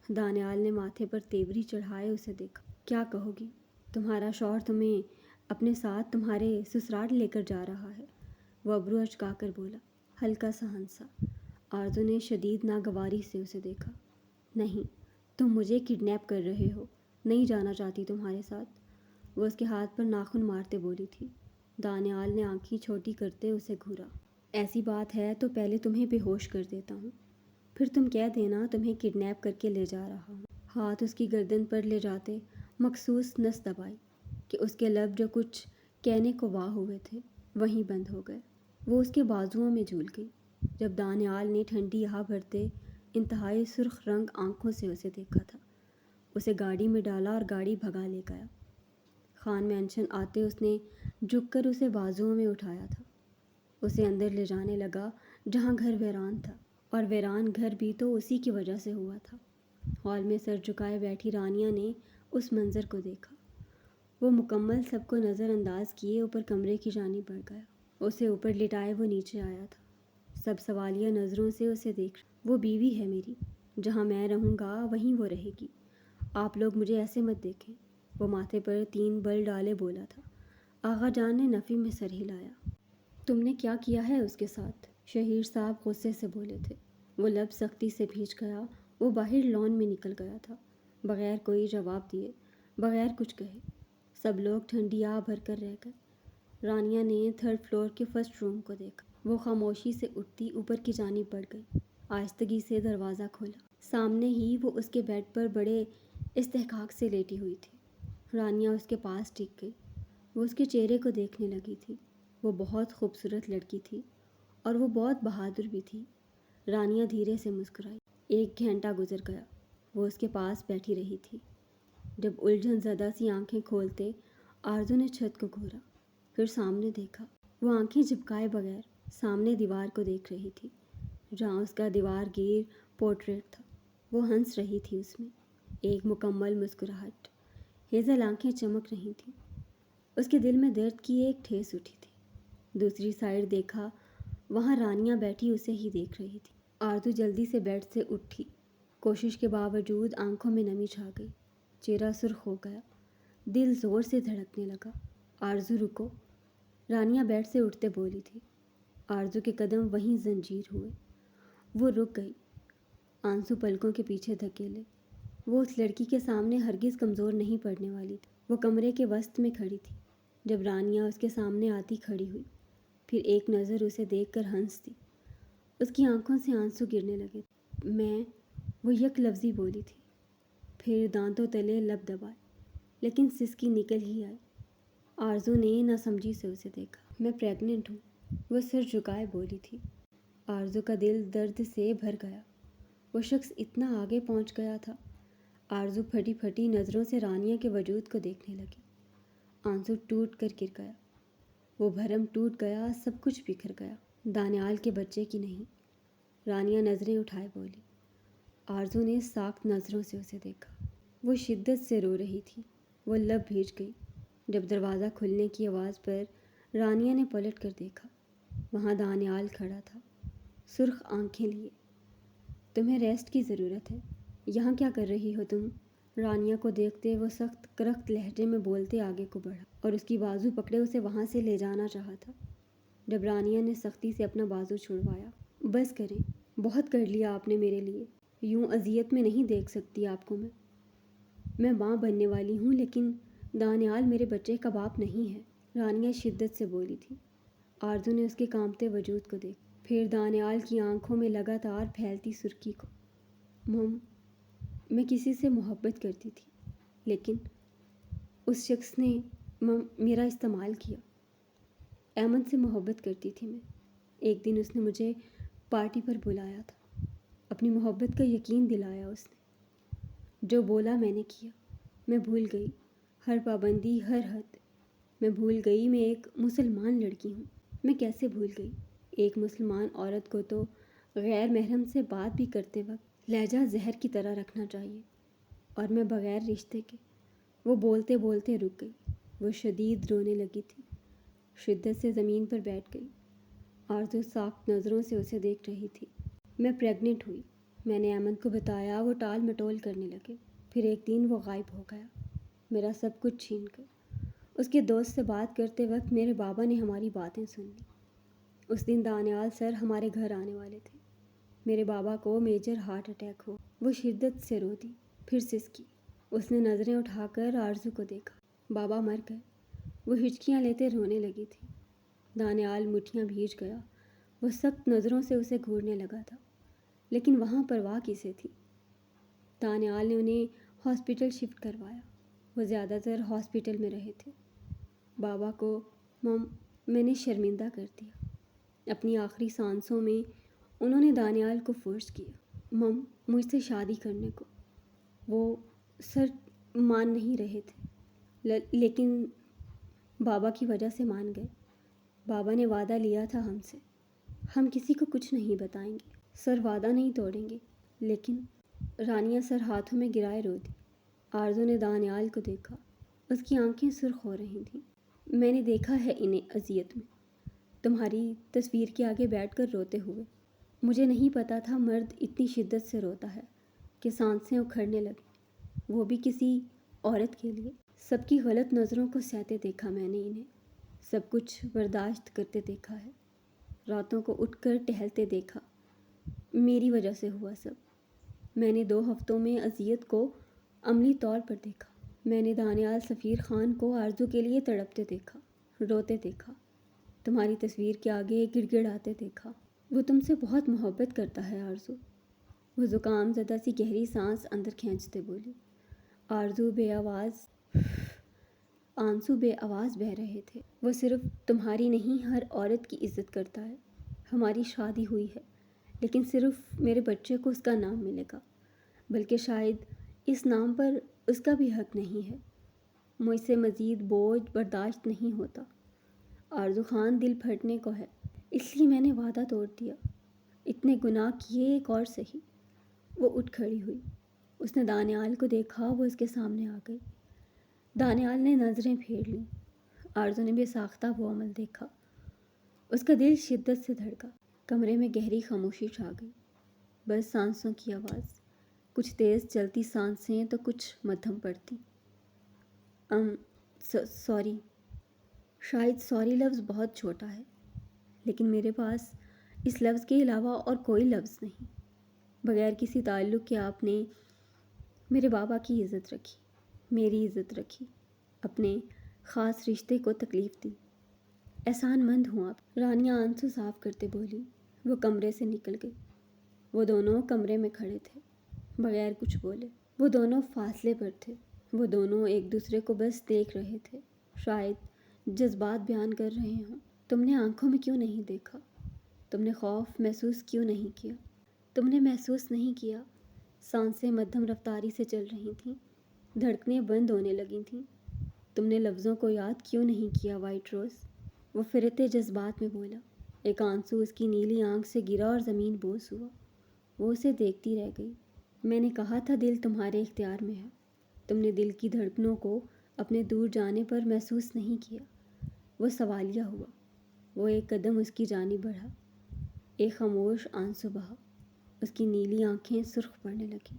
دانیال نے ماتھے پر تیوری چڑھائے اسے دیکھا۔ کیا کہو گی؟ تمہارا شوہر تمہیں اپنے ساتھ تمہارے سسرال لے کر جا رہا ہے، وہ ابرو اچکا کر بولا، ہلکا سا ہنسا۔ آرزو نے شدید ناگواری سے اسے دیکھا۔ نہیں، تم مجھے کڈنیپ کر رہے ہو، نہیں جانا چاہتی تمہارے ساتھ، وہ اس کے ہاتھ پر ناخن مارتے بولی تھی۔ دانیال نے آنکھیں چھوٹی کرتے اسے گھورا۔ ایسی بات ہے تو پہلے تمہیں بے ہوش کر دیتا ہوں، پھر تم کہہ دینا تمہیں کڈنیپ کر کے لے جا رہا ہوں۔ ہاتھ اس کی گردن پر لے جاتے مخصوص نس دبائی کہ اس کے لب جو کچھ کہنے کو واہ ہوئے تھے وہیں بند ہو گئے۔ وہ اس کے بازوؤں میں جھول گئی۔ جب دانیال نے ٹھنڈی آہ بھرتے انتہائی سرخ رنگ آنکھوں سے اسے دیکھا تھا، اسے گاڑی میں ڈالا اور گاڑی بھگا لے گیا۔ خان مینشن آتے اس نے جھک کر اسے بازوؤں میں اٹھایا تھا، اسے اندر لے جانے لگا جہاں گھر ویران تھا، اور ویران گھر بھی تو اسی کی وجہ سے ہوا تھا۔ ہال میں سر جھکائے بیٹھی رانیہ نے اس منظر کو دیکھا۔ وہ مکمل سب کو نظر انداز کیے اوپر کمرے کی جانب بڑھ گیا۔ اسے اوپر لٹائے وہ نیچے آیا تھا۔ سب سوالیہ نظروں سے اسے دیکھ رہے۔ وہ بیوی ہے میری، جہاں میں رہوں گا وہیں وہ رہے گی، آپ لوگ مجھے ایسے مت دیکھیں، وہ ماتھے پر 3 بل ڈالے بولا تھا۔ آغا جان نے نفی میں سر ہلایا۔ تم نے کیا کیا ہے اس کے ساتھ؟ شہیر صاحب غصے سے بولے تھے۔ وہ لب سختی سے بھیج گیا۔ وہ باہر لان میں نکل گیا تھا، بغیر کوئی جواب دیے، بغیر کچھ کہے۔ سب لوگ ٹھنڈی آہ بھر کر رہ گئے۔ رانیہ نے 3rd فلور کے فرسٹ روم کو دیکھا۔ وہ خاموشی سے اٹھتی اوپر کی جانب بڑھ گئی، آہستگی سے دروازہ کھولا۔ سامنے ہی وہ اس کے بیڈ پر بڑے استحقاق سے لیٹی ہوئی تھی۔ رانیہ اس کے پاس ٹک گئی۔ وہ اس کے چہرے کو دیکھنے لگی تھی۔ وہ بہت خوبصورت لڑکی تھی، اور وہ بہت بہادر بھی تھی۔ رانیہ دھیرے سے مسکرائی۔ 1 گھنٹہ گزر گیا، وہ اس کے پاس بیٹھی رہی تھی۔ جب الجھن زدہ سی آنکھیں کھولتے آرزو نے چھت کو گھورا، پھر سامنے دیکھا۔ وہ آنکھیں جھپکائے بغیر سامنے دیوار کو دیکھ رہی تھی، جہاں اس کا دیوار گیر پورٹریٹ تھا۔ وہ ہنس رہی تھی اس میں، ایک مکمل مسکراہٹ۔ ہیزل آنکھیں چمک رہی تھیں۔ اس کے دل میں درد کی ایک ٹھیس اٹھی تھی۔ دوسری سائڈ دیکھا، وہاں رانیہ بیٹھی اسے ہی دیکھ رہی تھی۔ آرزو جلدی سے بیڈ سے اٹھی۔ کوشش کے باوجود آنکھوں میں نمی چھا گئی، چہرہ سرخ ہو گیا، دل زور سے دھڑکنے لگا۔ آرزو رکو، رانیہ بیڈ سے اٹھتے بولی تھی۔ آرزو کے قدم وہیں زنجیر ہوئے۔ وہ رک گئی، آنسو پلکوں کے پیچھے دھکیلے۔ وہ اس لڑکی کے سامنے ہرگز کمزور نہیں پڑنے والی تھی۔ وہ کمرے کے وسط میں کھڑی تھی۔ جب رانیہ اس کے سامنے آتی کھڑی ہوئی، پھر ایک نظر اسے دیکھ کر ہنس دی۔ اس کی آنکھوں سے آنسو گرنے لگے۔ وہ یک لفظی بولی تھی، پھر دانتوں تلے لب دبائے، لیکن سسکی نکل ہی آئی۔ آرزو نے نہ سمجھی سے اسے دیکھا۔ میں پریگننٹ ہوں، وہ سر جھکائے بولی تھی۔ آرزو کا دل درد سے بھر گیا۔ وہ شخص اتنا آگے پہنچ گیا تھا۔ آرزو پھٹی پھٹی نظروں سے رانیہ کے وجود کو دیکھنے لگی۔ آنسو ٹوٹ کر گر گیا، وہ بھرم ٹوٹ گیا، سب کچھ بکھر گیا، دانیال کے بچے کی نہیں۔ رانیہ نظریں اٹھائے بولی۔ آرزو نے ساکت نظروں سے اسے دیکھا۔ وہ شدت سے رو رہی تھی، وہ لب بھیج گئی۔ جب دروازہ کھلنے کی آواز پر رانیہ نے پلٹ کر دیکھا، وہاں دانیال کھڑا تھا، سرخ آنکھیں لیے۔ تمہیں ریسٹ کی ضرورت ہے، یہاں کیا کر رہی ہو تم؟ رانیہ کو دیکھتے وہ سخت کرخت لہجے میں بولتے آگے کو بڑھا اور اس کی بازو پکڑے اسے وہاں سے لے جانا چاہا تھا۔ جب رانیہ نے سختی سے اپنا بازو چھڑوایا، بس کریں، بہت کر لیا آپ نے میرے لیے، یوں اذیت میں نہیں دیکھ سکتی آپ کو میں ماں بننے والی ہوں، لیکن دانیال میرے بچے کا باپ نہیں ہے، رانیہ شدت سے بولی تھی۔ آرزو نے اس کے کانپتے وجود کو دیکھا، پھر دانیال کی آنکھوں میں لگاتار پھیلتی سرخی کو۔ مم، میں کسی سے محبت کرتی تھی، لیکن اس شخص نے میرا استعمال کیا۔ ایمن سے محبت کرتی تھی میں۔ ایک دن اس نے مجھے پارٹی پر بلایا تھا، اپنی محبت کا یقین دلایا اس نے۔ جو بولا میں نے کیا، میں بھول گئی ہر پابندی، ہر حد۔ میں بھول گئی میں ایک مسلمان لڑکی ہوں۔ میں کیسے بھول گئی؟ ایک مسلمان عورت کو تو غیر محرم سے بات بھی کرتے وقت لہجہ زہر کی طرح رکھنا چاہیے، اور میں بغیر رشتے کے۔ وہ بولتے بولتے رک گئی، وہ شدید رونے لگی تھی، شدت سے زمین پر بیٹھ گئی۔ آرزو ساکت نظروں سے اسے دیکھ رہی تھی۔ میں پریگننٹ ہوئی، میں نے ایمن کو بتایا، وہ ٹال مٹول کرنے لگے، پھر ایک دن وہ غائب ہو گیا، میرا سب کچھ چھین کر۔ اس کے دوست سے بات کرتے وقت میرے بابا نے ہماری باتیں سن لی۔ اس دن دانیال سر ہمارے گھر آنے والے تھے، میرے بابا کو میجر ہارٹ اٹیک ہو۔ وہ شدت سے رو دی، پھر سسکی۔ اس نے نظریں اٹھا کر آرزو کو دیکھا۔ بابا مر گئے، وہ ہچکیاں لیتے رونے لگی تھی۔ دانیال مٹھیاں بھیج گیا، وہ سخت نظروں سے اسے گھورنے لگا تھا، لیکن وہاں پرواہ کسے تھی؟ دانیال نے انہیں ہاسپٹل شفٹ کروایا، وہ زیادہ تر ہاسپٹل میں رہے تھے۔ بابا کو میں نے شرمندہ کر دیا۔ اپنی آخری سانسوں میں انہوں نے دانیال کو فورس کیا مجھ سے شادی کرنے کو۔ وہ سر مان نہیں رہے تھے، لیکن بابا کی وجہ سے مان گئے۔ بابا نے وعدہ لیا تھا ہم سے، ہم کسی کو کچھ نہیں بتائیں گے، سر وعدہ نہیں توڑیں گے۔ لیکن رانیہ سر ہاتھوں میں گرائے رو دی۔ آرزو نے دانیال کو دیکھا، اس کی آنکھیں سرخ ہو رہی تھیں۔ میں نے دیکھا ہے انہیں اذیت میں، تمہاری تصویر کے آگے بیٹھ کر روتے ہوئے۔ مجھے نہیں پتا تھا مرد اتنی شدت سے روتا ہے کہ سانسیں اکھڑنے لگیں، وہ بھی کسی عورت کے لیے۔ سب کی غلط نظروں کو سہتے دیکھا میں نے انہیں، سب کچھ برداشت کرتے دیکھا ہے، راتوں کو اٹھ کر ٹہلتے دیکھا۔ میری وجہ سے ہوا سب۔ میں نے 2 ہفتوں میں اذیت کو عملی طور پر دیکھا۔ میں نے دانیال سفیر خان کو آرزو کے لیے تڑپتے دیکھا، روتے دیکھا، تمہاری تصویر کے آگے گڑ گڑاتے دیکھا۔ وہ تم سے بہت محبت کرتا ہے آرزو۔ وہ زکام زدہ سی گہری سانس اندر کھینچتے بولی۔ آرزو آنسو بے آواز بہہ رہے تھے۔ وہ صرف تمہاری نہیں، ہر عورت کی عزت کرتا ہے، ہماری شادی ہوئی ہے، لیکن صرف میرے بچے کو اس کا نام ملے گا، بلکہ شاید اس نام پر اس کا بھی حق نہیں ہے۔ مجھ سے مزید بوجھ برداشت نہیں ہوتا۔ آرزو خان دل پھٹنے کو ہے، اس لیے میں نے وعدہ توڑ دیا۔ اتنے گناہ کیے ایک اور سہی۔ وہ اٹھ کھڑی ہوئی۔ اس نے دانیال کو دیکھا، وہ اس کے سامنے آ گئی۔ دانیال نے نظریں پھیر لیں۔ آرزو نے بے ساختہ وہ عمل دیکھا۔ اس کا دل شدت سے دھڑکا۔ کمرے میں گہری خاموشی چھا گئی، بس سانسوں کی آواز، کچھ تیز چلتی سانسیں تو کچھ مدھم پڑتی۔ سوری۔ شاید سوری لفظ بہت چھوٹا ہے، لیکن میرے پاس اس لفظ کے علاوہ اور کوئی لفظ نہیں۔ بغیر کسی تعلق کے آپ نے میرے بابا کی عزت رکھی، میری عزت رکھی، اپنے خاص رشتے کو تکلیف دی۔ احسان مند ہوں آپ۔ رانیہ آنسو صاف کرتے بولی۔ وہ کمرے سے نکل گئی۔ وہ دونوں کمرے میں کھڑے تھے، بغیر کچھ بولے۔ وہ دونوں فاصلے پر تھے۔ وہ دونوں ایک دوسرے کو بس دیکھ رہے تھے، شاید جذبات بیان کر رہے ہوں۔ تم نے آنکھوں میں کیوں نہیں دیکھا؟ تم نے خوف محسوس کیوں نہیں کیا؟ تم نے محسوس نہیں کیا؟ سانسیں مدھم رفتاری سے چل رہی تھیں، دھڑکنیں بند ہونے لگی تھیں۔ تم نے لفظوں کو یاد کیوں نہیں کیا وائٹ روز؟ وہ فرتے جذبات میں بولا۔ ایک آنسو اس کی نیلی آنکھ سے گرا اور زمین بوس ہوا۔ وہ اسے دیکھتی رہ گئی۔ میں نے کہا تھا دل تمہارے اختیار میں ہے۔ تم نے دل کی دھڑکنوں کو اپنے دور جانے پر محسوس نہیں کیا۔ وہ سوالیہ ہوا۔ وہ ایک قدم اس کی جانب بڑھا۔ ایک خاموش آنسو بہا۔ اس کی نیلی آنکھیں سرخ پڑنے لگیں۔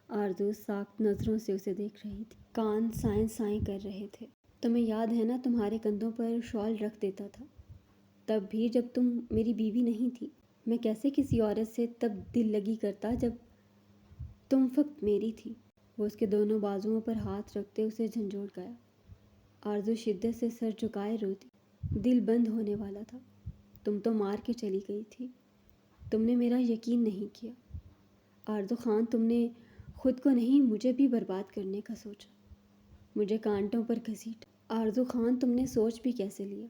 آرزو ساکت نظروں سے اسے دیکھ رہی تھی۔ کان سائیں سائیں کر رہے تھے۔ تمہیں یاد ہے نا تمہارے کندھوں پر شال رکھ دیتا تھا، تب بھی جب تم میری بیوی نہیں تھی۔ میں کیسے کسی عورت سے تب دل لگی کرتا جب تم فقط میری تھی۔ وہ اس کے دونوں بازوؤں پر ہاتھ رکھتے اسے جھنجھوڑ گیا۔ آرزو شدت سے سر جھکائے روتی۔ دل بند ہونے والا تھا۔ تم تو مار کے چلی گئی تھی۔ تم نے میرا یقین نہیں کیا۔ آرزو خان، تم نے خود کو نہیں مجھے بھی برباد کرنے کا سوچا، مجھے کانٹوں پر گھسیٹا۔ آرزو خان، تم نے سوچ بھی کیسے لیا؟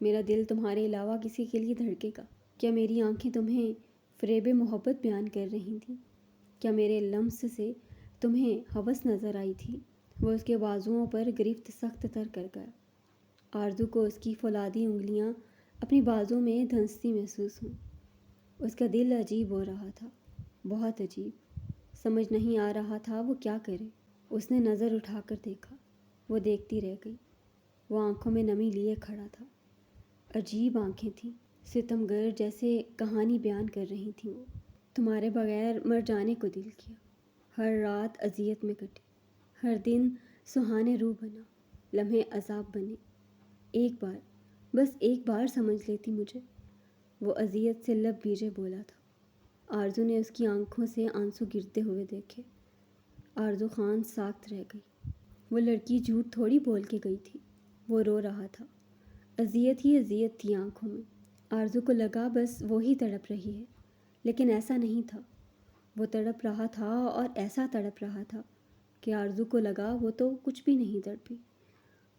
میرا دل تمہارے علاوہ کسی کے لیے دھڑکے گا؟ کیا میری آنکھیں تمہیں فریب محبت بیان کر رہی تھیں؟ کیا میرے لمس سے تمہیں ہوس نظر آئی تھی؟ وہ اس کے بازوؤں پر گرفت سخت تر کر گیا۔ آرزو کو اس کی فولادی انگلیاں اپنی بازو میں دھنستی محسوس ہوں۔ اس کا دل عجیب ہو رہا تھا، بہت عجیب۔ سمجھ نہیں آ رہا تھا وہ کیا کرے۔ اس نے نظر اٹھا کر دیکھا۔ وہ دیکھتی رہ گئی۔ وہ آنکھوں میں نمی لیے کھڑا تھا۔ عجیب آنکھیں تھیں، ستمگر جیسے کہانی بیان کر رہی تھیں وہ۔ تمہارے بغیر مر جانے کو دل کیا۔ ہر رات اذیت میں کٹی، ہر دن سہانے روح بنا، لمحے عذاب بنے۔ ایک بار، بس ایک بار سمجھ لیتی مجھے۔ وہ اذیت سے لب بھیجے بولا تھا۔ آرزو نے اس کی آنکھوں سے آنسو گرتے ہوئے دیکھے۔ آرزو خان ساکت رہ گئی۔ وہ لڑکی جھوٹ تھوڑی بول کے گئی تھی۔ وہ رو رہا تھا۔ اذیت ہی اذیت تھی آنکھوں میں۔ آرزو کو لگا بس وہی تڑپ رہی ہے، لیکن ایسا نہیں تھا۔ وہ تڑپ رہا تھا اور ایسا تڑپ رہا تھا کہ آرزو کو لگا وہ تو کچھ بھی نہیں تڑپی۔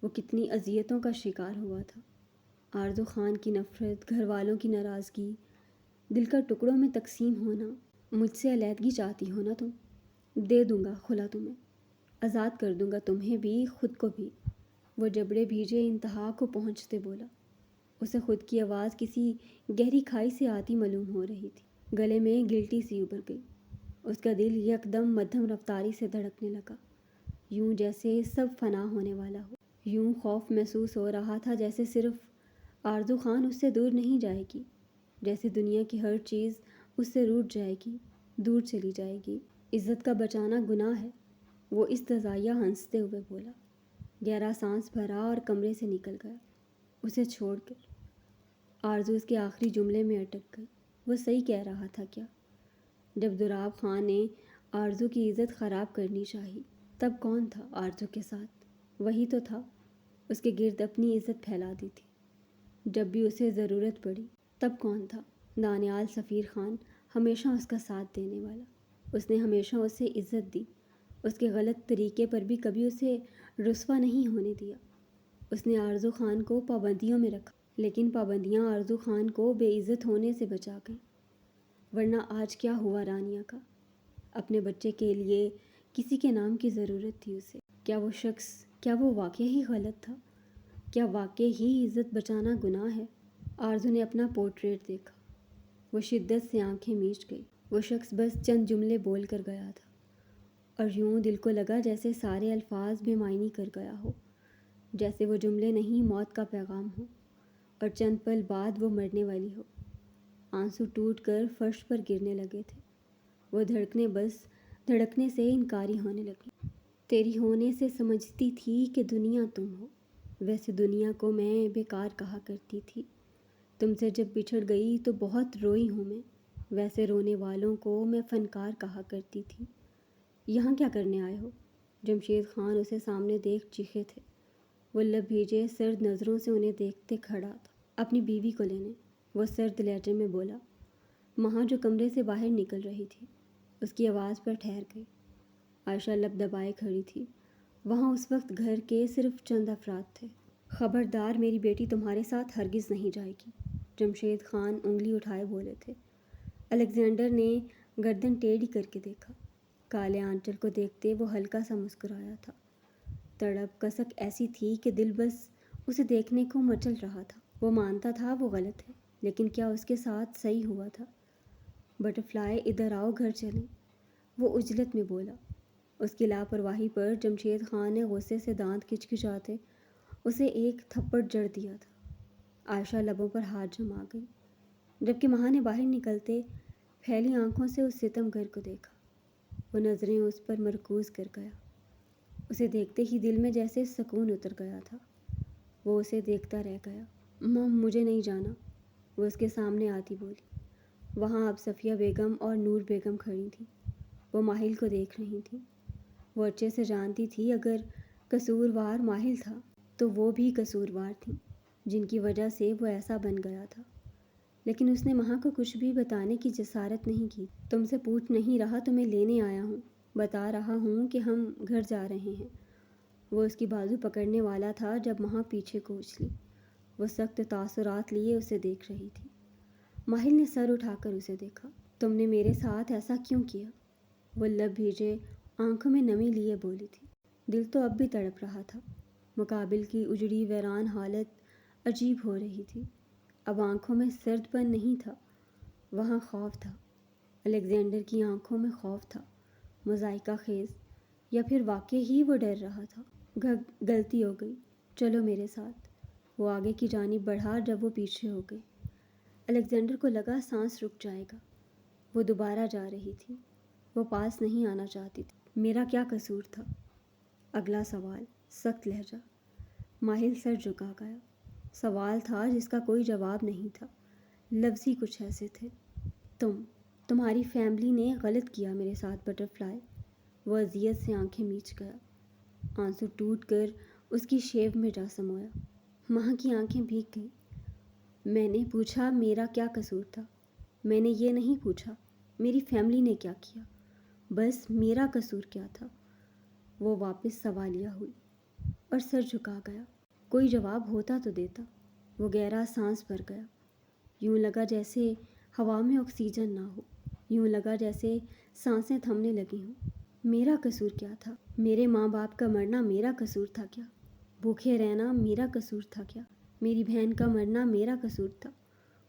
وہ کتنی اذیتوں کا شکار ہوا تھا۔ آرزو خان کی نفرت، گھر والوں کی ناراضگی، دل کا ٹکڑوں میں تقسیم ہونا۔ مجھ سے علیحدگی چاہتی ہو نا تم؟ دے دوں گا خلا تمہیں، آزاد کر دوں گا تمہیں بھی، خود کو بھی۔ وہ جبڑے بھیجے انتہا کو پہنچتے بولا۔ اسے خود کی آواز کسی گہری کھائی سے آتی معلوم ہو رہی تھی۔ گلے میں گلٹی سی ابھر گئی۔ اس کا دل یکدم مدھم رفتاری سے دھڑکنے لگا، یوں جیسے سب فنا ہونے والا ہو۔ یوں خوف محسوس ہو رہا تھا جیسے صرف آرزو خان اس سے دور نہیں جائے گی، جیسے دنیا کی ہر چیز اس سے روٹھ جائے گی، دور چلی جائے گی۔ عزت کا بچانا گناہ ہے، وہ استضاعیہ ہنستے ہوئے بولا۔ گہرا سانس بھرا اور کمرے سے نکل گیا، اسے چھوڑ کر۔ آرزو اس کے آخری جملے میں اٹک گئی۔ وہ صحیح کہہ رہا تھا کیا؟ جب دراب خان نے آرزو کی عزت خراب کرنی چاہی، تب کون تھا آرزو کے ساتھ؟ وہی تو تھا، اس کے گرد اپنی عزت پھیلا دی تھی۔ جب بھی اسے ضرورت پڑی، تب کون تھا؟ دانیال سفیر خان، ہمیشہ اس کا ساتھ دینے والا۔ اس نے ہمیشہ اسے عزت دی، اس کے غلط طریقے پر بھی کبھی اسے رسوا نہیں ہونے دیا۔ اس نے آرزو خان کو پابندیوں میں رکھا، لیکن پابندیاں آرزو خان کو بے عزت ہونے سے بچا گئیں، ورنہ آج کیا ہوا رانیہ کا؟ اپنے بچے کے لیے کسی کے نام کی ضرورت تھی اسے۔ کیا وہ واقعی ہی غلط تھا؟ کیا واقعی ہی عزت بچانا گناہ ہے؟ آرزو نے اپنا پورٹریٹ دیکھا۔ وہ شدت سے آنکھیں میچ گئی۔ وہ شخص بس چند جملے بول کر گیا تھا، اور یوں دل کو لگا جیسے سارے الفاظ بے معنی کر گیا ہو، جیسے وہ جملے نہیں موت کا پیغام ہو، اور چند پل بعد وہ مرنے والی ہو۔ آنسو ٹوٹ کر فرش پر گرنے لگے تھے۔ وہ دھڑکنے سے انکاری ہونے لگی۔ تیری ہونے سے سمجھتی تھی کہ دنیا تم ہو، ویسے دنیا کو میں بیکار کہا کرتی تھی۔ تم سے جب بچھڑ گئی تو بہت روئی ہوں میں، ویسے رونے والوں کو میں فنکار کہا کرتی تھی۔ یہاں کیا کرنے آئے ہو؟ جمشید خان اسے سامنے دیکھ چیخے تھے۔ وہ لب بھیجے سرد نظروں سے انہیں دیکھتے کھڑا تھا۔ اپنی بیوی کو لینے، وہ سرد لہجے میں بولا۔ مہا جو کمرے سے باہر نکل رہی تھی، اس کی آواز پر ٹھہر گئی۔ عائشہ لب دبائے کھڑی تھی۔ وہاں اس وقت گھر کے صرف چند افراد تھے۔ خبردار، میری بیٹی تمہارے ساتھ ہرگز نہیں جائے گی، جمشید خان انگلی اٹھائے بولے تھے۔ الیگزینڈر نے گردن ٹیڑھی کر کے دیکھا۔ کالے آنچل کو دیکھتے وہ ہلکا سا مسکرایا تھا۔ تڑپ کسک ایسی تھی کہ دل بس اسے دیکھنے کو مچل رہا تھا۔ وہ مانتا تھا وہ غلط ہے، لیکن کیا اس کے ساتھ صحیح ہوا تھا؟ بٹرفلائی ادھر آؤ، گھر چلیں، وہ عجلت میں بولا۔ اس کی لاپرواہی پر جمشید خان نے غصے سے دانت کھچکھچاتے اسے ایک تھپڑ جڑ دیا تھا۔ عائشہ لبوں پر ہاتھ جما گئی، جبکہ مہا نے باہر نکلتے پھیلی آنکھوں سے اس ستم گر کو دیکھا۔ وہ نظریں اس پر مرکوز کر گیا۔ اسے دیکھتے ہی دل میں جیسے سکون اتر گیا تھا۔ وہ اسے دیکھتا رہ گیا۔ مجھے نہیں جانا، وہ اس کے سامنے آتی بولی۔ وہاں اب صفیہ بیگم اور نور بیگم کھڑی تھیں۔ وہ ماہل کو دیکھ رہی تھیں۔ وہ اچھے سے جانتی تھی اگر قصوروار ماہل تھا تو وہ بھی قصوروار تھیں، جن کی وجہ سے وہ ایسا بن گیا تھا۔ لیکن اس نے مہا کو کچھ بھی بتانے کی جسارت نہیں کی۔ تم سے پوچھ نہیں رہا، تمہیں لینے آیا ہوں، بتا رہا ہوں کہ ہم گھر جا رہے ہیں۔ وہ اس کی بازو پکڑنے والا تھا جب مہا پیچھے کو اچھلی۔ وہ سخت تاثرات لیے اسے دیکھ رہی تھی۔ ماہل نے سر اٹھا کر اسے دیکھا۔ تم نے میرے ساتھ ایسا کیوں کیا؟ وہ لب بھیجے آنکھوں میں نمی لیے بولی تھی۔ دل تو اب بھی تڑپ رہا تھا۔ مقابل کی اجڑی ویران حالت عجیب ہو رہی تھی۔ اب آنکھوں میں سرد پن نہیں تھا، وہاں خوف تھا۔ الیگزینڈر کی آنکھوں میں خوف تھا، مضائقہ خیز، یا پھر واقعی ہی وہ ڈر رہا تھا۔ غلطی ہو گئی، چلو میرے ساتھ، وہ آگے کی جانب بڑھا جب وہ پیچھے ہو گئی۔ الیگزینڈر کو لگا سانس رک جائے گا۔ وہ دوبارہ جا رہی تھی۔ وہ پاس نہیں آنا چاہتی تھی۔ میرا کیا قصور تھا؟ اگلا سوال، سخت لہجہ۔ ماہل سر جھکا گیا۔ سوال تھا جس کا کوئی جواب نہیں تھا۔ لفظ ہی کچھ ایسے تھے۔ تمہاری فیملی نے غلط کیا میرے ساتھ بٹرفلائی۔ وہ اذیت سے آنکھیں میچ گیا۔ آنسو ٹوٹ کر اس کی شیو میں جا سمویا۔ مہا کی آنکھیں بھیگ گئیں۔ میں نے پوچھا میرا کیا قصور تھا؟ میں نے یہ نہیں پوچھا میری فیملی نے کیا کیا، بس میرا قصور کیا تھا؟ وہ واپس سوالیہ ہوئی اور سر جھکا گیا۔ کوئی جواب ہوتا تو دیتا۔ وہ گہرا سانس بھر گیا۔ یوں لگا جیسے ہوا میں آکسیجن نہ ہو، یوں لگا جیسے سانسیں تھمنے لگی ہوں۔ میرا قصور کیا تھا؟ میرے ماں باپ کا مرنا میرا قصور تھا کیا؟ بھوکے رہنا میرا قصور تھا کیا؟ میری بہن کا مرنا میرا قصور تھا؟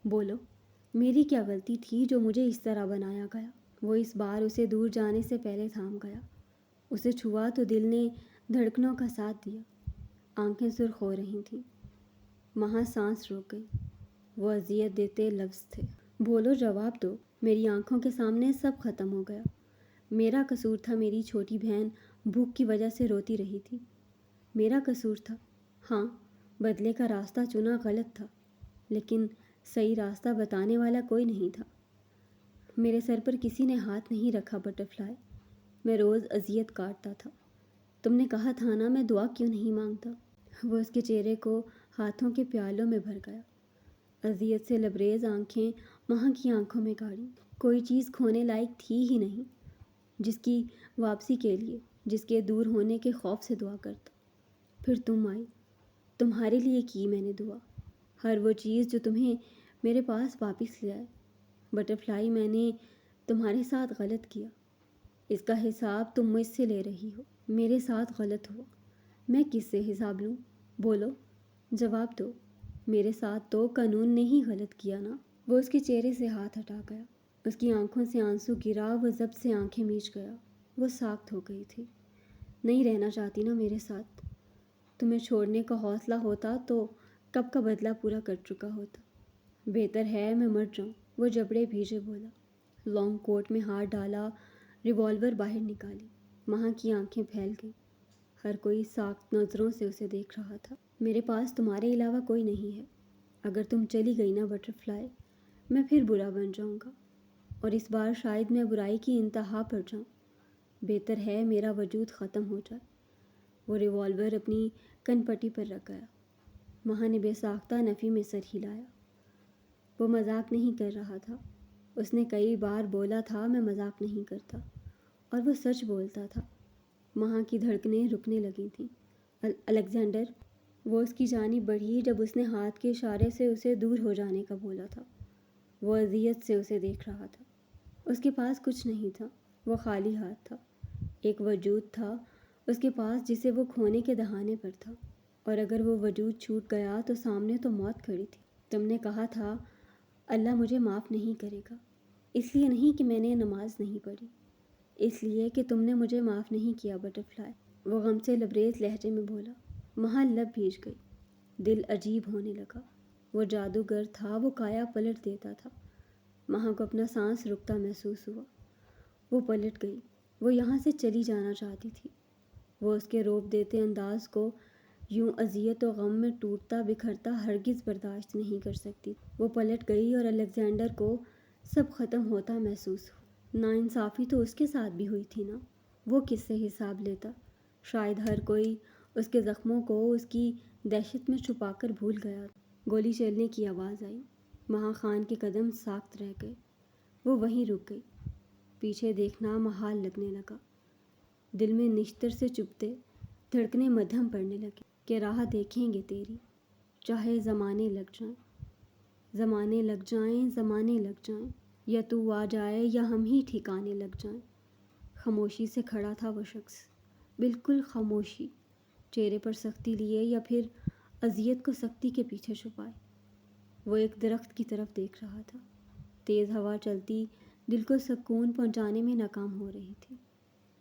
بولو، میری کیا غلطی تھی جو مجھے اس طرح بنایا گیا؟ وہ اس بار اسے دور جانے سے پہلے تھام گیا۔ اسے چھوا تو دل نے دھڑکنوں کا ساتھ دیا۔ آنکھیں سرخ ہو رہی تھیں۔ مہا سانس روک گئی۔ وہ اذیت دیتے لفظ تھے۔ بولو، جواب دو۔ میری آنکھوں کے سامنے سب ختم ہو گیا۔ میرا قصور تھا، میری چھوٹی بہن بھوک کی وجہ سے روتی رہی تھی۔ میرا قصور تھا، ہاں، بدلے کا راستہ چنا غلط تھا، لیکن صحیح راستہ بتانے والا کوئی نہیں تھا۔ میرے سر پر کسی نے ہاتھ نہیں رکھا بٹرفلائی، میں روز اذیت کاٹتا تھا۔ تم نے کہا تھا نا میں دعا کیوں نہیں مانگتا؟ وہ اس کے چہرے کو ہاتھوں کے پیالوں میں بھر گیا۔ اذیت سے لبریز آنکھیں مہا کی آنکھوں میں گاڑی۔ کوئی چیز کھونے لائق تھی ہی نہیں جس کی واپسی کے لیے، جس کے دور ہونے کے خوف سے دعا کرتا۔ پھر تم آئی، تمہارے لیے کی میں نے دعا۔ ہر وہ چیز جو تمہیں میرے پاس واپس لے آئے۔ بٹرفلائی، میں نے تمہارے ساتھ غلط کیا، اس کا حساب تم مجھ سے لے رہی ہو۔ میرے ساتھ غلط ہوا، میں کس سے حساب لوں؟ بولو، جواب دو۔ میرے ساتھ تو قانون نے ہی غلط کیا نا۔ وہ اس کے چہرے سے ہاتھ ہٹا گیا، اس کی آنکھوں سے آنسو گرا، وہ ضبط سے آنکھیں میچ گیا، وہ ساکت ہو گئی تھی۔ نہیں رہنا چاہتی نا میرے ساتھ؟ تمہیں چھوڑنے کا حوصلہ ہوتا تو کب کا بدلہ پورا کر چکا ہوتا۔ بہتر ہے میں مر جاؤں، وہ جبڑے بھیجے بولا۔ لانگ کوٹ میں ہاتھ ڈالا، ریوالور باہر نکالی۔ ماں کی آنکھیں پھیل گئیں، ہر کوئی ساکت نظروں سے اسے دیکھ رہا تھا۔ میرے پاس تمہارے علاوہ کوئی نہیں ہے، اگر تم چلی گئی نا بٹرفلائی، میں پھر برا بن جاؤں گا، اور اس بار شاید میں برائی کی انتہا پر جاؤں۔ بہتر ہے میرا وجود ختم ہو جائے۔ وہ ریوالور اپنی کن پٹی پر رکھ گیا۔ ماں نے بے ساختہ نفی میں سر ہلایا۔ وہ مذاق نہیں کر رہا تھا، اس نے کئی بار بولا تھا میں مذاق نہیں کرتا، اور وہ سچ بولتا تھا۔ ماں کی دھڑکنیں رکنے لگی تھیں۔ الیگزینڈر، وہ اس کی جانب بڑھی جب اس نے ہاتھ کے اشارے سے اسے دور ہو جانے کا بولا تھا۔ وہ اذیت سے اسے دیکھ رہا تھا۔ اس کے پاس کچھ نہیں تھا، وہ خالی ہاتھ تھا۔ ایک وجود تھا اس کے پاس جسے وہ کھونے کے دہانے پر تھا، اور اگر وہ وجود چھوٹ گیا تو سامنے تو موت کھڑی تھی۔ تم نے کہا تھا اللہ مجھے معاف نہیں کرے گا، اس لیے نہیں کہ میں نے نماز نہیں پڑھی، اس لیے کہ تم نے مجھے معاف نہیں کیا بٹرفلائی، وہ غم سے لبریز لہجے میں بولا۔ ماں لب بھیج گئی، دل عجیب ہونے لگا۔ وہ جادوگر تھا، وہ کایا پلٹ دیتا تھا۔ ماں کو اپنا سانس رکتا محسوس ہوا۔ وہ پلٹ گئی، وہ یہاں سے چلی جانا چاہتی تھی۔ وہ اس کے روب دیتے انداز کو یوں اذیت و غم میں ٹوٹتا بکھرتا ہرگز برداشت نہیں کر سکتی۔ وہ پلٹ گئی اور الیگزینڈر کو سب ختم ہوتا محسوس ہوا۔ ناانصافی تو اس کے ساتھ بھی ہوئی تھی نا، وہ کس سے حساب لیتا؟ شاید ہر کوئی اس کے زخموں کو اس کی دہشت میں چھپا کر بھول گیا۔ گولی چلنے کی آواز آئی، مہا خان کے قدم ساکت رہ گئے۔ وہ وہیں رک گئی، پیچھے دیکھنا محال لگنے لگا۔ دل میں نشتر سے چبھتے دھڑکنیں مدھم پڑنے لگیں کہ راہ دیکھیں گے تیری، چاہے زمانے لگ جائیں، زمانے لگ جائیں، زمانے لگ جائیں، یا تو آ جائے یا ہم ہی ٹھکانے لگ جائیں۔ خاموشی سے کھڑا تھا وہ شخص، بالکل خاموشی، چہرے پر سختی لیے یا پھر اذیت کو سختی کے پیچھے چھپائے۔ وہ ایک درخت کی طرف دیکھ رہا تھا۔ تیز ہوا چلتی دل کو سکون پہنچانے میں ناکام ہو رہی تھی۔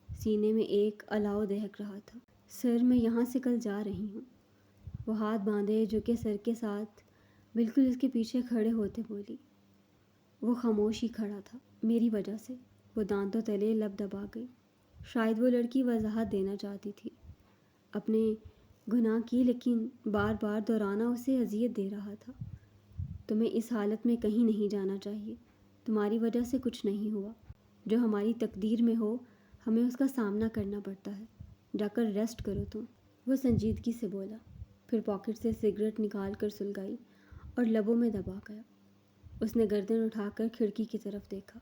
سینے میں ایک الاؤ دہک رہا تھا۔ سر، میں یہاں سے کل جا رہی ہوں، وہ ہاتھ باندھے جھکے سر کے ساتھ بالکل اس کے پیچھے کھڑے ہوتے بولی۔ وہ خاموش ہی کھڑا تھا، میری وجہ سے۔ وہ دانتوں تلے لب دبا گئی۔ شاید وہ لڑکی وضاحت دینا چاہتی تھی اپنے گناہ کی، لیکن بار بار دہرانا اسے اذیت دے رہا تھا۔ تمہیں اس حالت میں کہیں نہیں جانا چاہیے، تمہاری وجہ سے کچھ نہیں ہوا۔ جو ہماری تقدیر میں ہو ہمیں اس کا سامنا کرنا پڑتا ہے، جا کر ریسٹ کرو تم، وہ سنجیدگی سے بولا، پھر پاکٹ سے سگریٹ نکال کر سلگائی اور لبوں میں دبا گیا۔ اس نے گردن اٹھا کر کھڑکی کی طرف دیکھا،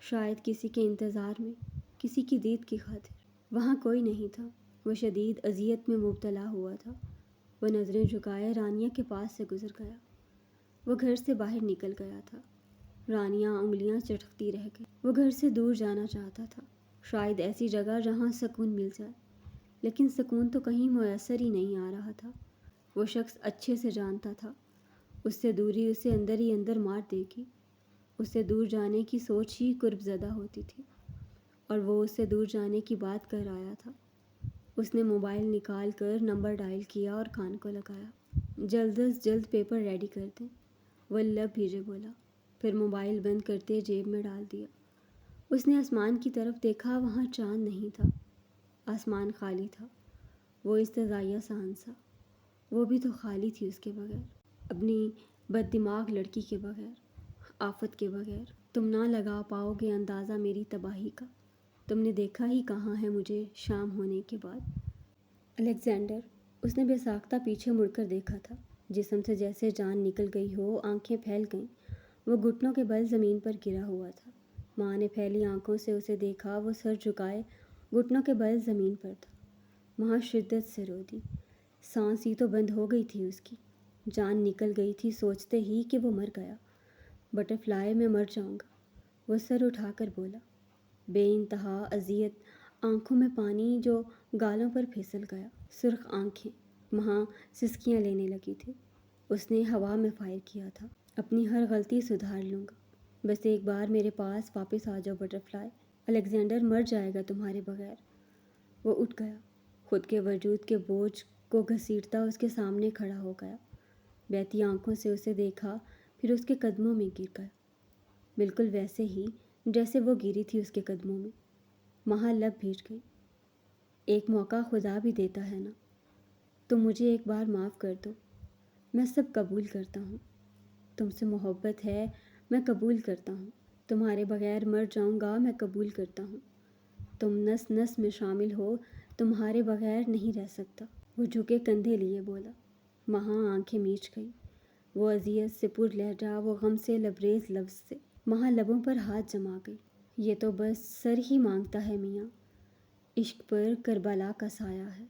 شاید کسی کے انتظار میں، کسی کی دید کی خاطر۔ وہاں کوئی نہیں تھا، وہ شدید اذیت میں مبتلا ہوا تھا۔ وہ نظریں جھکائے رانیہ کے پاس سے گزر گیا۔ وہ گھر سے باہر نکل گیا تھا۔ رانیہ انگلیاں چٹکتی رہ گئی۔ وہ گھر سے دور جانا چاہتا تھا، شاید ایسی جگہ جہاں سکون مل جائے، لیکن سکون تو کہیں میسر ہی نہیں آ رہا تھا۔ وہ شخص اچھے سے جانتا تھا اس سے دوری اسے اندر ہی اندر مار دے گی۔ اس سے دور جانے کی سوچ ہی کرب زدہ ہوتی تھی، اور وہ اس سے دور جانے کی بات کر آیا تھا۔ اس نے موبائل نکال کر نمبر ڈائل کیا اور کان کو لگایا۔ جلد از جلد پیپر ریڈی کر دیں، وہ لب بھیجے بولا، پھر موبائل بند کرتے جیب میں ڈال دیا۔ اس نے آسمان کی طرف دیکھا، وہاں چاند نہیں تھا، آسمان خالی تھا۔ وہ استزائیہ سا ہنسا، وہ بھی تو خالی تھی اس کے بغیر، اپنی بد دماغ لڑکی کے بغیر، آفت کے بغیر۔ تم نہ لگا پاؤ گے اندازہ میری تباہی کا، تم نے دیکھا ہی کہاں ہے مجھے شام ہونے کے بعد۔ الیگزینڈر، اس نے بے ساختہ پیچھے مڑ کر دیکھا تھا، جسم سے جیسے جان نکل گئی ہو، آنکھیں پھیل گئیں۔ وہ گھٹنوں کے بل زمین پر گرا ہوا تھا۔ ماں نے پھیلی آنکھوں سے اسے دیکھا، وہ سر جھکائے گھٹنوں کے بل زمین پر تھا۔ ماں شدت سے رو دی، سانس ہی تو بند ہو گئی تھی اس کی۔ جان نکل گئی تھی سوچتے ہی کہ وہ مر گیا۔ بٹر فلائی میں مر جاؤں گا، وہ سر اٹھا کر بولا۔ بے انتہا اذیت، آنکھوں میں پانی جو گالوں پر پھسل گیا، سرخ آنکھیں، وہاں سسکیاں لینے لگی تھی۔ اس نے ہوا میں فائر کیا تھا۔ اپنی ہر غلطی سدھار لوں گا، بس ایک بار میرے پاس واپس آ جاؤ بٹر فلائی، الیگزینڈر مر جائے گا تمہارے بغیر۔ وہ اٹھ گیا، خود کے وجود کے بوجھ کو گھسیٹتا اس کے سامنے کھڑا ہو گیا، بہتی آنکھوں سے اسے دیکھا، پھر اس کے قدموں میں گر گیا، بالکل ویسے ہی جیسے وہ گری تھی اس کے قدموں میں۔ وہاں لب بھیج گئی۔ ایک موقع خدا بھی دیتا ہے نا، تم مجھے ایک بار معاف کر دو، میں سب قبول کرتا ہوں۔ تم سے محبت ہے، میں قبول کرتا ہوں۔ تمہارے بغیر مر جاؤں گا، میں قبول کرتا ہوں۔ تم نس نس میں شامل ہو، تمہارے بغیر نہیں رہ سکتا۔ وہ جھکے کندھے لیے بولا۔ وہاں آنکھیں میچ گئی، وہ اذیت سے پر لہجہ، وہ غم سے لبریز لفظ سے۔ وہاں لبوں پر ہاتھ جما گئی۔ یہ تو بس سر ہی مانگتا ہے میاں، عشق پر کربلا کا سایہ ہے۔